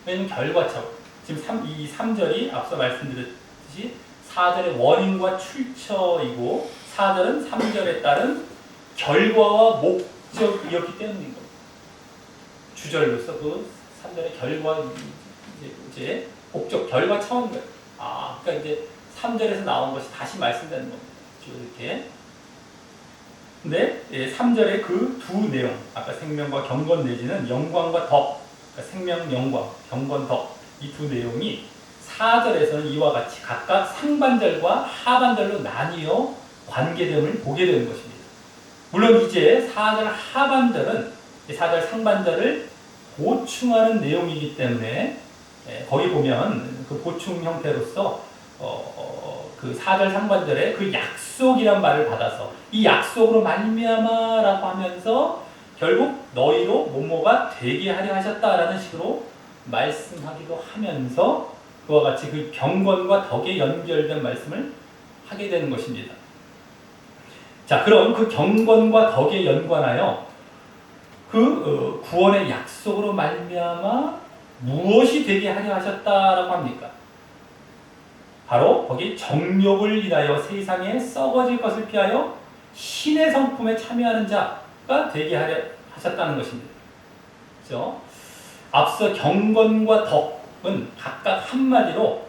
왜냐하면 결과처럼 지금 이 3절이 앞서 말씀드렸듯이 4절의 원인과 출처이고 4절은 3절에 따른 결과와 목적이었기 때문인 겁니다. 주절로서 그 3절의 결과 이제 목적 결과 차원 거예요. 그러니까 이제 3절에서 나온 것이 다시 말씀되는 겁니다. 이렇게. 근데 3절의 그 두 내용, 아까 생명과 경건 내지는 영광과 덕, 그러니까 생명 영광, 경건 덕, 이 두 내용이 4절에서는 이와 같이 각각 상반절과 하반절로 나뉘어 관계됨을 보게 되는 것입니다. 물론 이제 4절 하반절은 4절 상반절을 보충하는 내용이기 때문에 거기 보면 그 보충 형태로서 그 4절 상반절에 그 약속이란 말을 받아서 이 약속으로 말미암아라고 하면서 결국 너희로 뭐뭐가 되게 하려 하셨다라는 식으로 말씀하기도 하면서 그와 같이 그 경건과 덕에 연결된 말씀을 하게 되는 것입니다. 자, 그럼 그 경건과 덕에 연관하여 그 구원의 약속으로 말미암아 무엇이 되게 하려 하셨다라고 합니까? 바로 거기 정욕을 인하여 세상에 썩어질 것을 피하여 신의 성품에 참여하는 자가 되게 하려 하셨다는 것입니다. 그렇죠? 앞서 경건과 덕은 각각 한마디로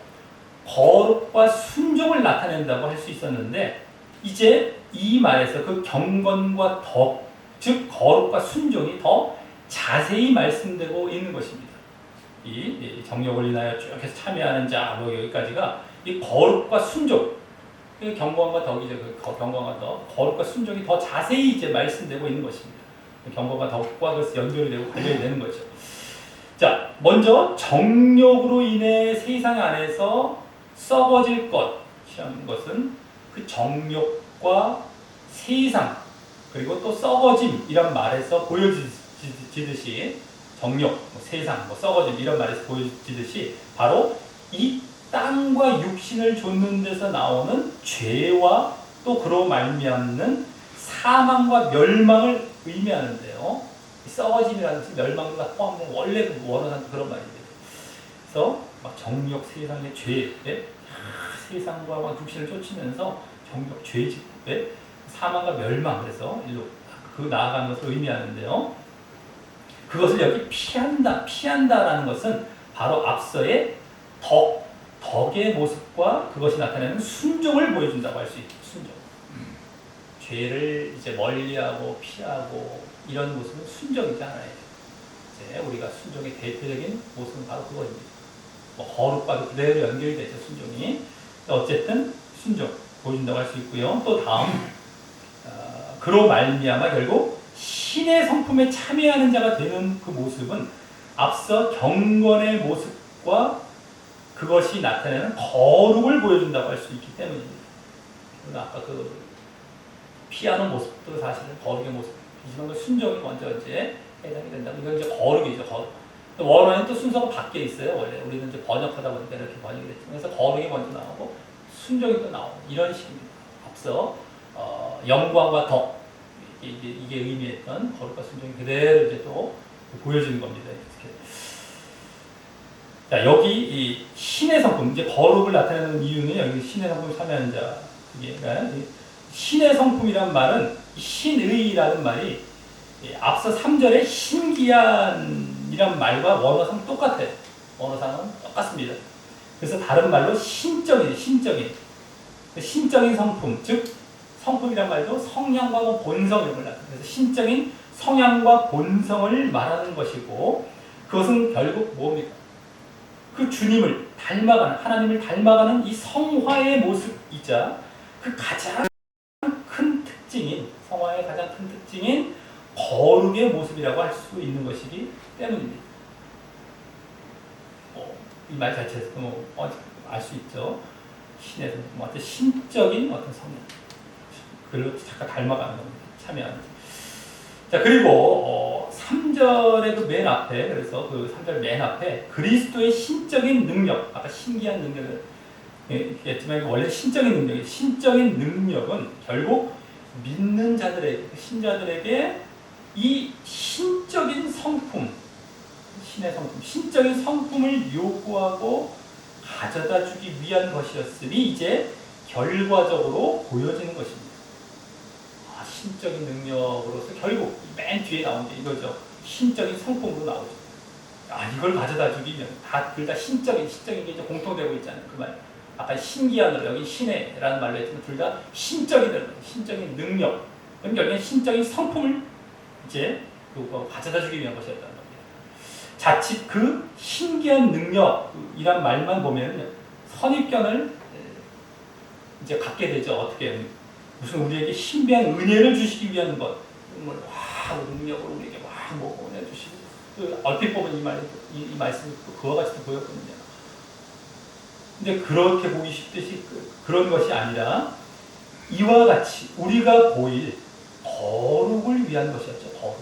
거룩과 순종을 나타낸다고 할 수 있었는데 이제 이 말에서 그 경건과 덕, 즉 거룩과 순종이 더 자세히 말씀되고 있는 것입니다. 이 정욕을 인하여 쭉 해서 참여하는 자, 뭐 여기까지가 이 거룩과 순종, 경건과 덕이죠. 그 경건과 덕, 거룩과 순종이 더 자세히 이제 말씀되고 있는 것입니다. 경건과 덕과 그래서 연결이 되고 관련이 되는 거죠. 자, 먼저 정욕으로 인해 세상 안에서 썩어질 것이라는 것은 그 정욕과 세상 그리고 또 썩어짐이란 말에서 보여지듯이 정욕, 세상, 썩어짐 이런 말에서 보여지듯이 바로 이 땅과 육신을 좇는 데서 나오는 죄와 또 그로 말미암는 사망과 멸망을 의미하는데요. 썩어짐이라는 것은 멸망과 포함된 원래 원어는 그런 말입니다. 그래서 막 정욕, 세상의 죄, 세상과 막 육신을 쫓으면서 정욕, 죄짓에 사망과 멸망 그래서 일로 그 나아가는 것을 의미하는데요. 그것을 여기 피한다라는 것은 바로 앞서의 덕의 모습과 그것이 나타내는 순종을 보여준다고 할 수 있죠. 순종. 죄를 이제 멀리하고 피하고 이런 모습은 순종이지 않아요. 이제 우리가 순종의 대표적인 모습은 바로 그것입니다. 뭐 거룩과도 그대로 연결이 되죠. 순종이. 어쨌든 순종 보여준다고 할 수 있고요. 또 다음 그로 말미암아 결국 신의 성품에 참여하는 자가 되는 그 모습은 앞서 경건의 모습과 그것이 나타내는 거룩을 보여준다고 할 수 있기 때문입니다. 아까 그 피하는 모습도 사실은 거룩의 모습이지만 그 순종이 먼저 이제 해당이 된다. 이건 이제 거룩이죠. 거룩. 원어에는 또 순서가 바뀌어 있어요. 원래 우리는 이제 번역하다 보니까 이렇게 번역이 됐죠. 그래서 거룩이 먼저 나오고 순종이 또 나오고 이런 식입니다. 앞서 영광과 덕 이게 의미했던 거룩과 순종이 그대로 이제 또 보여지는 겁니다. 이렇게. 자, 여기 이 신의 성품 이제 거룩을 나타내는 이유는 여기 신의 성품을 참여하는 자 이게 신의 성품이란 말은 신의라는 말이 앞서 3절에 신기한이란 말과 원어상 똑같아요. 원어상은 똑같습니다. 그래서 다른 말로 신적인 성품, 즉 성품이란 말도 성향과 본성 이런 걸 나타내요. 그래서 신적인 성향과 본성을 말하는 것이고 그것은 결국 뭡니까? 그 주님을 닮아가는 하나님을 닮아가는 이 성화의 모습이자 그 가장 큰 특징인 성화의 가장 큰 특징인 거룩의 모습이라고 할 수 있는 것이기 때문입니다. 이 말 자체에서 알 수 있죠. 신에서 어떤 신적인 어떤 성향, 그걸 잠깐 닮아가는 겁니다. 참여하는. 자, 그리고 3절의 그 맨 앞에, 그래서 그 3절 맨 앞에 그리스도의 신적인 능력, 아까 신기한 능력을 했지만 원래 신적인 능력은 결국 믿는 자들에게, 신자들에게 이 신적인 성품, 신의 성품, 신적인 성품을 요구하고 가져다 주기 위한 것이었으니 이제 결과적으로 보여지는 것입니다. 신적인 능력으로서 결국 맨 뒤에 나온 게 이거죠. 신적인 성품으로 나오죠. 이걸 가져다 주기 위한 둘 다 신적인 게 이제 공통되고 있잖아요. 그 말. 아까 신기한으로 여기 신의라는 말로 했지만 둘 다 신적인 능력. 그럼 결국엔 신적인 성품을 이제 가져다 주기 위한 것이었다는 겁니다. 자칫 그 신기한 능력이란 말만 보면 선입견을 이제 갖게 되죠. 어떻게 무슨 우리에게 신비한 은혜를 주시기 위한 것, 능력으로 우리에게 보내주시고, 얼핏 보면 이 말씀이 그와 같이 보였거든요. 근데 그렇게 보기 쉽듯이 그런 것이 아니라 이와 같이 우리가 보일 거룩을 위한 것이었죠. 거룩.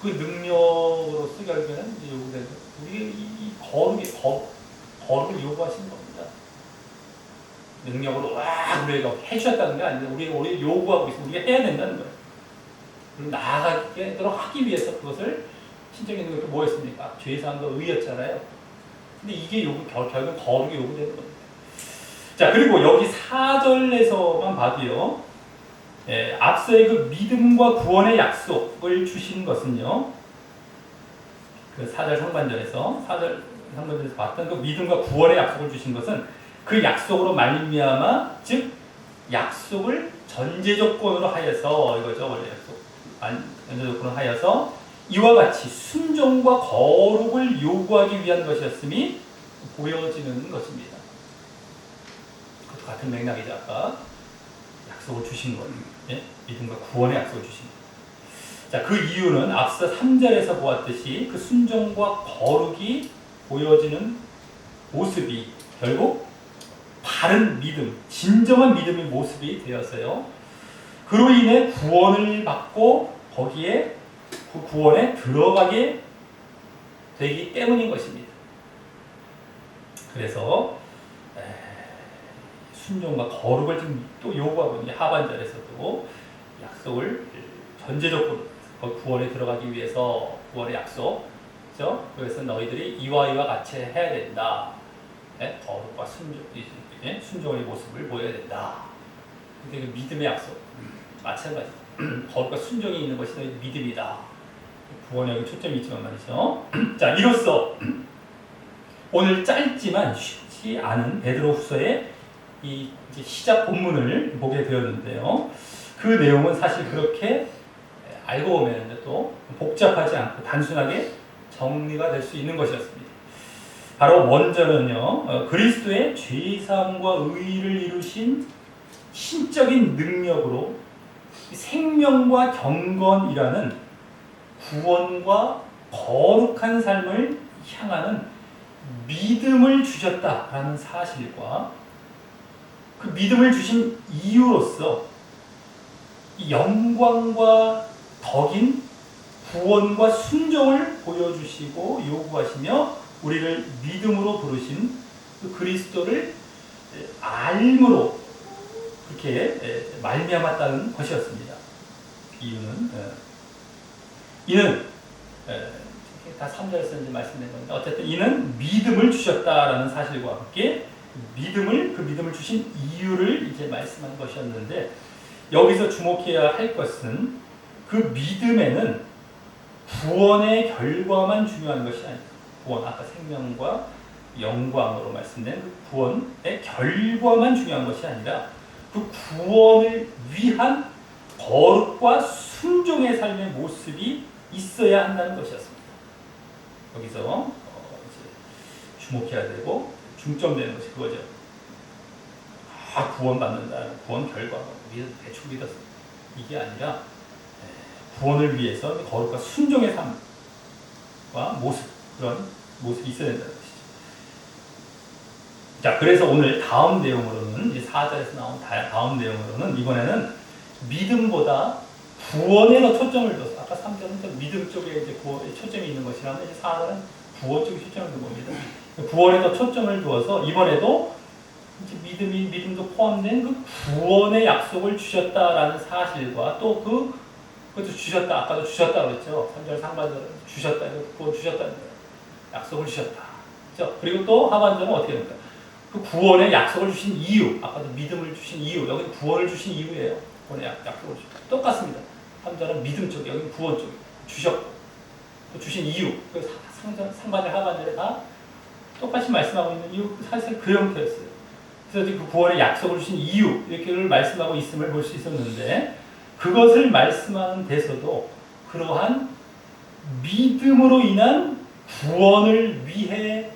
그 능력으로서 결국에는 요구되는 우리의 이 거룩을 요구하시는 겁니다. 능력으로 우리가 해주셨다는 게 아니라 우리가 요구하고 있으면 우리가 해야 된다는 거예요. 그리고 나아가도록 하기 위해서 그것을 신적인 능력이 뭐였습니까? 죄사함과 의였잖아요. 근데 이게 결국 거룩이 요구되는 겁니다. 자, 그리고 여기 4절에서만 봐도요. 앞서의 그 믿음과 구원의 약속을 주신 것은요. 그 4절 상반절에서 봤던 그 믿음과 구원의 약속을 주신 것은 그 약속으로 말미암아 즉 약속을 전제 조건으로 하여서 이거죠. 원래 전제 조건으로 하여서 이와 같이 순종과 거룩을 요구하기 위한 것이었음이 보여지는 것입니다. 그것도 같은 맥락이죠. 아까 약속을 주신 것, 믿음과 구원의 약속을 주신 것. 자, 그 이유는 앞서 3절에서 보았듯이 그 순종과 거룩이 보여지는 모습이 결국 바른 믿음, 진정한 믿음의 모습이 되어서요. 그로 인해 구원을 받고 거기에 그 구원에 들어가게 되기 때문인 것입니다. 그래서 순종과 거룩을 지금 또 요구하고 있는 하반절에서도 약속을 전제적으로 구원에 들어가기 위해서 구원의 약속, 그렇죠? 그래서 너희들이 이와 같이 해야 된다. 거룩과 순종의 모습을 보여야 된다. 근데 그 믿음의 약속 마찬가지. 거룩과 순종이 있는 것이 너희 믿음이다. 구원에 여기 초점이 있지만 말이죠. 자, 이로써 오늘 짧지만 쉽지 않은 베드로후서의 이 이제 시작 본문을 보게 되었는데요. 그 내용은 사실 그렇게 알고 보면 또 복잡하지 않고 단순하게 정리가 될 수 있는 것이었습니다. 바로 먼저는요, 그리스도의 죄사함과 의를 이루신 신적인 능력으로 생명과 경건이라는 구원과 거룩한 삶을 향하는 믿음을 주셨다라는 사실과 그 믿음을 주신 이유로서 이 영광과 덕인 구원과 순종을 보여주시고 요구하시며 우리를 믿음으로 부르신 그 그리스도를 알므로 그렇게 말미암았다는 것이었습니다. 이는 다 3절에서 이제 말씀된 건데 어쨌든 이는 믿음을 주셨다라는 사실과 함께 그 믿음을 주신 이유를 이제 말씀한 것이었는데 여기서 주목해야 할 것은 그 믿음에는 구원의 결과만 중요한 것이 아니다. 구원, 아까 생명과 영광으로 말씀된 그 구원의 결과만 중요한 것이 아니라 그 구원을 위한 거룩과 순종의 삶의 모습이 있어야 한다는 것이었습니다. 여기서 이제 주목해야 되고 중점되는 것이 그거죠. 구원받는다는 구원 결과가 대충 믿었습니다. 이게 아니라 구원을 위해서 거룩과 순종의 삶과 모습, 그런 모습이 있어야 된다는 것이죠. 자, 그래서 오늘 다음 내용으로는 이제 4절에서 나온 다음 내용으로는 이번에는 믿음보다 구원에 더 초점을 둬서 아까 3절은 믿음 쪽에 이제 초점이 있는 것이라면 이제 4절은 구원 쪽에 초점을 둔 겁니다. 구원에 더 초점을 두어서 이번에도 이제 믿음도 포함된 그 구원의 약속을 주셨다라는 사실과 또 그것도 주셨다. 아까도 주셨다 그랬죠. 3절 상반절은 주셨다. 구원 주셨다. 약속을 주셨다. 그렇죠? 그리고 또 하반절은 어떻게 됩니까? 그 구원의 약속을 주신 이유. 아까도 믿음을 주신 이유. 여기는 구원을 주신 이유예요. 구원의 약속을 주셨다. 똑같습니다. 3절은 믿음 쪽, 여기는 구원 쪽. 주셨고. 또 주신 이유. 상반절, 하반절에 다 똑같이 말씀하고 있는 이유. 사실 그 형태였어요. 그래서 그 구원의 약속을 주신 이유. 이렇게를 말씀하고 있음을 볼 수 있었는데 그것을 말씀하는 데서도 그러한 믿음으로 인한 구원을 위해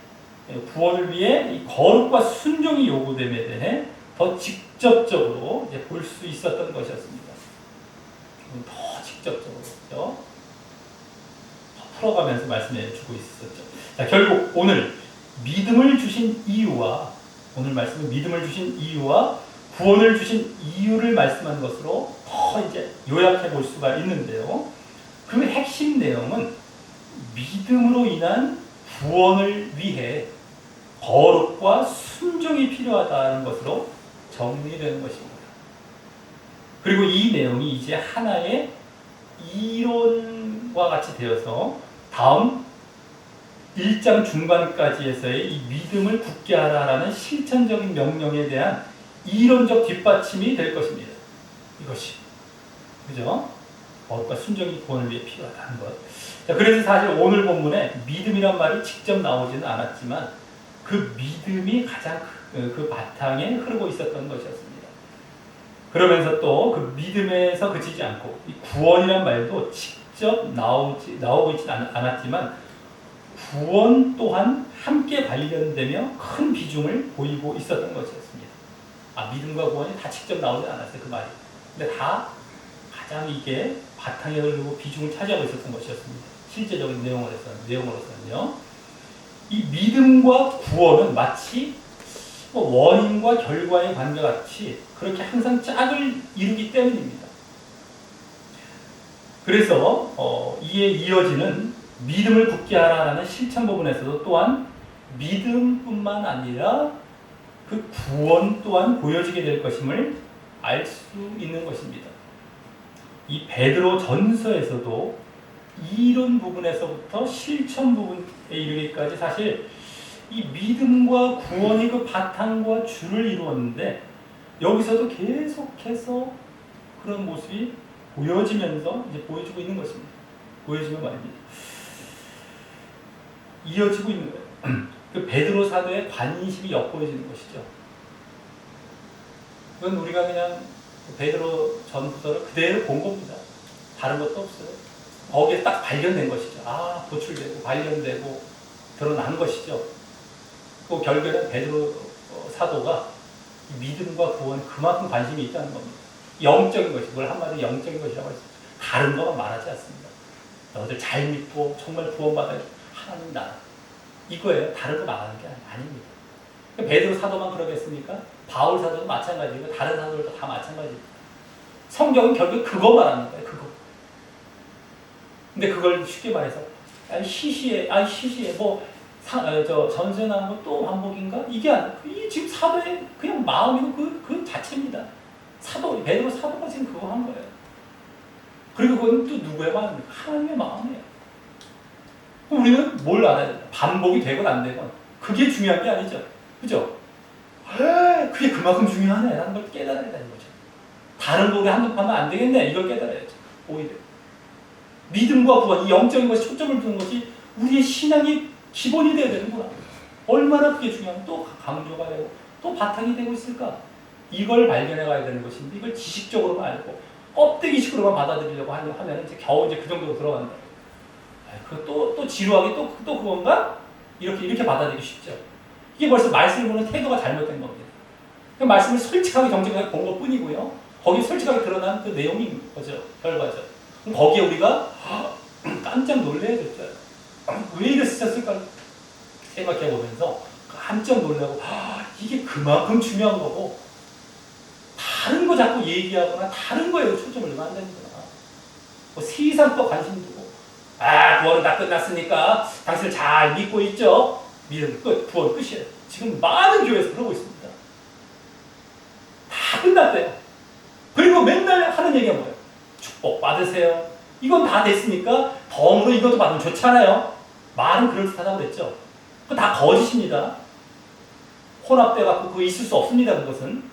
이 거룩과 순종이 요구됨에 대해 더 직접적으로 볼 수 있었던 것이었습니다. 더 직접적으로 더 풀어가면서 말씀해 주고 있었죠. 자, 결국 오늘 믿음을 주신 이유와 오늘 말씀은 믿음을 주신 이유와 구원을 주신 이유를 말씀한 것으로 더 이제 요약해 볼 수가 있는데요. 그 핵심 내용은 믿음으로 인한 구원을 위해 거룩과 순종이 필요하다는 것으로 정리되는 것입니다. 그리고 이 내용이 이제 하나의 이론과 같이 되어서 다음 1장 중반까지에서의 이 믿음을 굳게 하라라는 실천적인 명령에 대한 이론적 뒷받침이 될 것입니다. 이것이. 그죠? 거룩과 순종이 구원을 위해 필요하다는 것. 자, 그래서 사실 오늘 본문에 믿음이란 말이 직접 나오지는 않았지만 그 믿음이 가장 그 바탕에 흐르고 있었던 것이었습니다. 그러면서 또 그 믿음에서 그치지 않고 이 구원이란 말도 직접 나오고 있지는 않았지만 구원 또한 함께 관련되며 큰 비중을 보이고 있었던 것이었습니다. 믿음과 구원이 다 직접 나오지 않았어요, 그 말이. 근데 다 가장 이게 바탕에 흐르고 비중을 차지하고 있었던 것이었습니다. 실제적인 내용으로서는요. 이 믿음과 구원은 마치 원인과 결과의 관계와 같이 그렇게 항상 짝을 이루기 때문입니다. 그래서 이에 이어지는 믿음을 굳게 하라는 실천 부분에서도 또한 믿음뿐만 아니라 그 구원 또한 보여지게 될 것임을 알 수 있는 것입니다. 이 베드로 전서에서도 이론 부분에서부터 실천 부분에 이르기까지 사실 이 믿음과 구원이 그 바탕과 줄을 이루었는데 여기서도 계속해서 그런 모습이 보여지면서 이제 보여주고 있는 것입니다. 보여지는 말입니다. 이어지고 있는 거예요. 그 베드로 사도의 관심이 엿보여지는 것이죠. 그건 우리가 그냥 베드로 전서를 그대로 본 겁니다. 다른 것도 없어요. 거기에 딱 발견된 것이죠. 도출되고 발견되고 드러난 것이죠. 그 결국에는 베드로 사도가 믿음과 구원에 그만큼 관심이 있다는 겁니다. 영적인 것이, 그걸 한마디로 영적인 것이라고 할 수 있죠. 다른 거만 말하지 않습니다. 너희들 잘 믿고 정말 구원받아야 하나님 나라. 이거예요. 다른 거 말하는 게 아닙니다. 베드로 사도만 그러겠습니까? 바울 사도도 마찬가지고 다른 사도들도 다 마찬가지입니다. 성경은 결국 그거 말하는 거예요. 그거. 근데 그걸 쉽게 말해서 시시해, 전세나는 것또 반복인가? 이게 지금 사도의 그냥 마음이고 그 자체입니다. 베드로 사도가 지금 그거 한 거예요. 그리고 그건 또 누구의 마음입니까? 하나님의 마음이에요. 그럼 우리는 뭘 알아야 돼요? 반복이 되건 안 되건 그게 중요한 게 아니죠. 그죠? 그게 그만큼 중요하네라는 걸 깨달아야 되는 거죠. 다른 거에 한두 판은 안 되겠네. 이걸 깨달아야죠. 오히려. 믿음과 구원, 이 영적인 것이 초점을 두는 것이 우리의 신앙이 기본이 되어야 되는구나. 얼마나 그게 중요하면 또 강조가 되고 또 바탕이 되고 있을까? 이걸 발견해 가야 되는 것인데 이걸 지식적으로만 알고 껍데기식으로만 받아들이려고 하면 이제 겨우 이제 그 정도로 들어간다. 또 지루하게 또 그건가? 이렇게 받아들이기 쉽죠. 이게 벌써 말씀을 보는 태도가 잘못된 겁니다. 그 말씀을 솔직하게 정직하게 본 것 뿐이고요. 거기에 솔직하게 드러난 그 내용인 거죠. 결과죠. 거기에 우리가 깜짝 놀래야 됐죠. 왜 이래 쓰셨을까 생각해 보면서 깜짝 놀라고 이게 그만큼 중요한 거고 다른 거 자꾸 얘기하거나 다른 거에 초점을 두면 안 되는구나. 뭐 세상 또 관심 두고 구원은 다 끝났으니까 당신을 잘 믿고 있죠. 믿음 끝, 구원 끝이에요. 지금 많은 교회에서 그러고 있습니다. 다 끝났대요. 그리고 맨날 하는 얘기가 뭐예요? 축복 받으세요. 이건 다 됐으니까 덤으로 이것도 받으면 좋잖아요. 말은 그럴듯하다고 그랬죠. 그거 다 거짓입니다. 혼합돼갖고 그거 있을 수 없습니다. 그것은.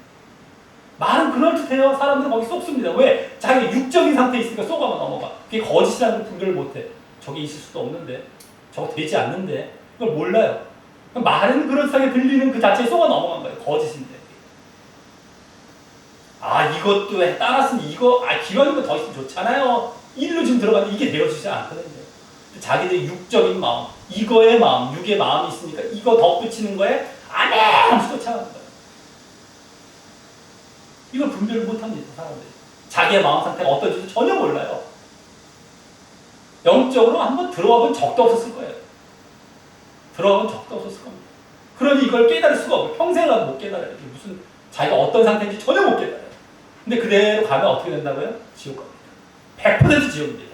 말은 그럴듯해요. 사람들은 거기 쏙습니다. 왜? 자기 육적인 상태에 있으니까 쏙아만 넘어가. 그게 거짓이라는 걸 분별을 못해. 저게 있을 수도 없는데. 저거 되지 않는데. 그걸 몰라요. 말은 그럴듯하게 들리는 그 자체에 쏙아 넘어간 거예요. 거짓인데. 이것도 따랐으니 기왕이면 더 있으면 좋잖아요. 일로 지금 들어가는데 이게 되어지지 않거든요. 자기들의 육적인 마음, 이거의 마음, 육의 마음이 있으니까 이거 덧붙이는 거에 안 해! 하면서 쫓아가는 거예요. 이걸 분별을 못합니다, 사람들이. 자기의 마음 상태가 어떤지도 전혀 몰라요. 영적으로 한번 들어와 본 적도 없었을 거예요. 들어와 본 적도 없었을 겁니다. 그러니 이걸 깨달을 수가 없어요. 평생이라도 못 깨달아요. 무슨 자기가 어떤 상태인지 전혀 못 깨달아요. 근데 그대로 가면 어떻게 된다고요? 지옥 갑니다. 100% 지옥입니다.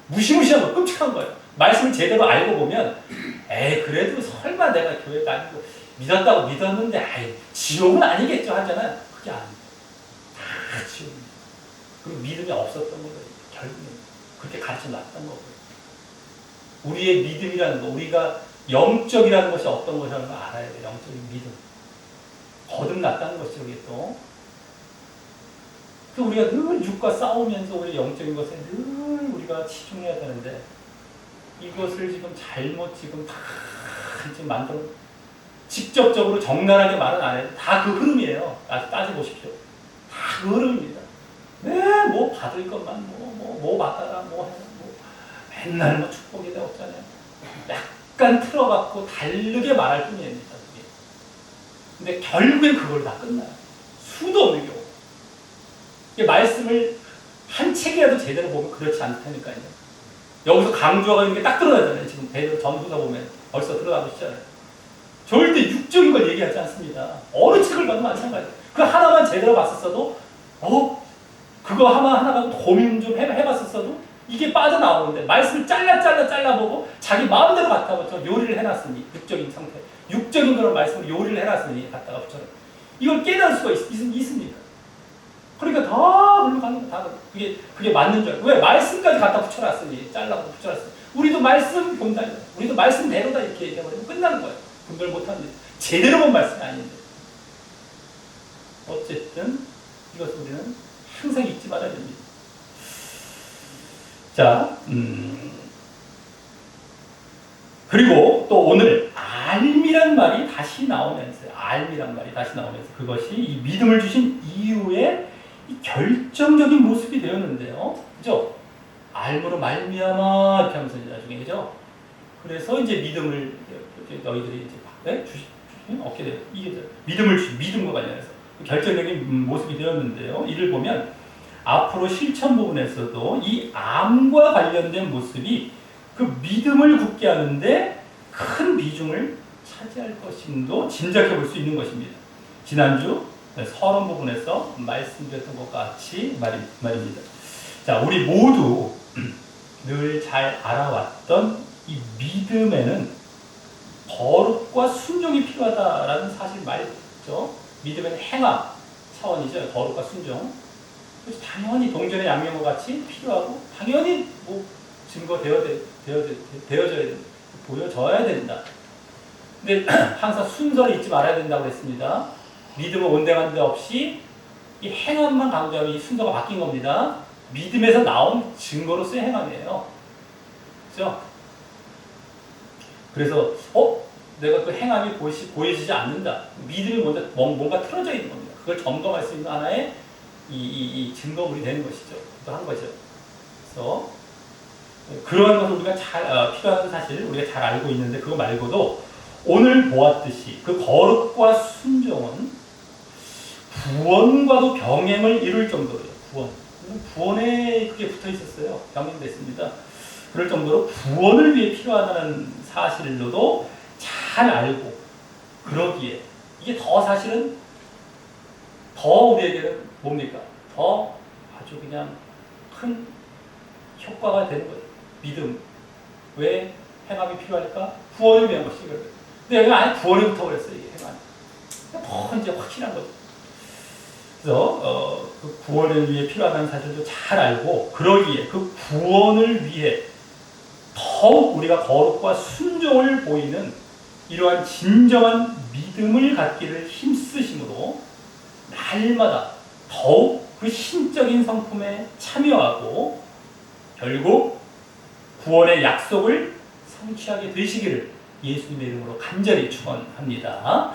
무시무시한 거, 끔찍한 거예요. 말씀을 제대로 알고 보면 그래도 설마 내가 교회 다니고 믿었다고 믿었는데 지옥은 아니겠죠 하잖아요. 그게 아닙니다. 다 지옥입니다. 그리고 믿음이 없었던 거예요. 결국은 그렇게 가르쳐 놨던 거고요. 우리의 믿음이라는 거, 우리가 영적이라는 것이 어떤 것이라는 걸 알아야 돼요. 영적인 믿음. 거듭났다는 것이죠. 이게 또. 우리가 늘 육과 싸우면서 우리 영적인 것에 늘 우리가 치중해야 되는데 이것을 지금 잘못 지금 만들어 직접적으로 적나라하게 말은 안 해도 다 그 흐름이에요. 따져보십시오. 다 그 흐름입니다. 뭐 받을 것만 뭐 받아라 맨날 축복이 되었잖아요. 약간 틀어갖고 다르게 말할 뿐입니다. 근데 결국엔 그걸 다 끝나요. 수도 없는 경우. 말씀을 한 책이라도 제대로 보면 그렇지 않다니까요. 여기서 강조가 있는 게 딱 드러나잖아요. 지금 베드로 전후서 보면 벌써 들어가고 있잖아요. 절대 육적인 걸 얘기하지 않습니다. 어느 책을 봐도 마찬가지예요. 그 하나만 제대로 봤었어도 그거 하나만 고민 좀 해봤었어도 이게 빠져나오는데 말씀을 잘라보고 자기 마음대로 갖다 붙여 요리를 해놨으니 육적인 상태 육적인 그런 말씀을 요리를 해놨으니 갖다가 붙여요. 이걸 깨달을 수가 있습니까? 그러니까 다 글로 가는 거 다 그게 맞는 줄 알고 왜 말씀까지 갖다 붙여놨으니 잘라고 붙여놨으니 우리도 말씀 본다 우리도 말씀대로다 이렇게 얘기해버리면 끝나는 거예요. 분별 못합니다. 제대로 본 말씀이 아닌데 어쨌든 이것을 우리는 항상 잊지 말아야 됩니다. 자, 그리고 또 오늘 알미란 말이 다시 나오면서 그것이 이 믿음을 주신 이유의 이 결정적인 모습이 되었는데요. 그죠? 알므로 말미암아 이렇게 하면서 나중에 그죠? 그래서 이제 믿음을 너희들이 이제 네? 주시면 얻게 돼요. 이게 믿음을 믿음과 관련해서 결정적인 모습이 되었는데요. 이를 보면 앞으로 실천 부분에서도 이 암과 관련된 모습이 그 믿음을 굳게 하는데 큰 비중을 차지할 것임도 짐작해 볼 수 있는 것입니다. 지난주 서론 부분에서 말씀드렸던 것과 같이 말입니다. 자, 우리 모두 늘 잘 알아왔던 이 믿음에는 거룩과 순종이 필요하다라는 사실 말이죠. 믿음에는 행함 차원이죠. 거룩과 순종. 그래서 당연히 동전의 양면과 같이 필요하고 당연히 뭐 되어져야 된다. 보여져야 된다. 근데 항상 순서를 잊지 말아야 된다고 했습니다. 믿음은 온데간데 없이 이 행함만 강조하면 이 순서가 바뀐 겁니다. 믿음에서 나온 증거로서의 행함이에요. 그렇죠? 그래서 내가 그 행함이 보이지 않는다. 믿음이 뭔가 틀어져 있는 겁니다. 그걸 점검할 수 있는 하나의 이 증거물이 되는 것이죠. 또 한 거죠. 그래서 그러한 것을 우리가 필요한 사실 우리가 잘 알고 있는데 그거 말고도 오늘 보았듯이 그 거룩과 순종은 구원과도 병행을 이룰 정도로요. 구원에 그게 붙어 있었어요. 병행됐습니다. 그럴 정도로 구원을 위해 필요하다는 사실로도 잘 알고 그러기에 이게 더 사실은 더 우리에게는 뭡니까? 더 아주 그냥 큰 효과가 되는 거예요. 믿음. 왜 행함이 필요할까? 구원을 위한 것이거든요. 근데 여기가 아예 구원에 붙어버렸어요. 이게 행함이. 더 이제 확실한 거죠. 그래서 그 구원을 위해 필요하다는 사실도 잘 알고 그러기에 그 구원을 위해 더욱 우리가 거룩과 순종을 보이는 이러한 진정한 믿음을 갖기를 힘쓰심으로 날마다 더욱 그 신적인 성품에 참여하고 결국 구원의 약속을 성취하게 되시기를 예수님의 이름으로 간절히 축원합니다.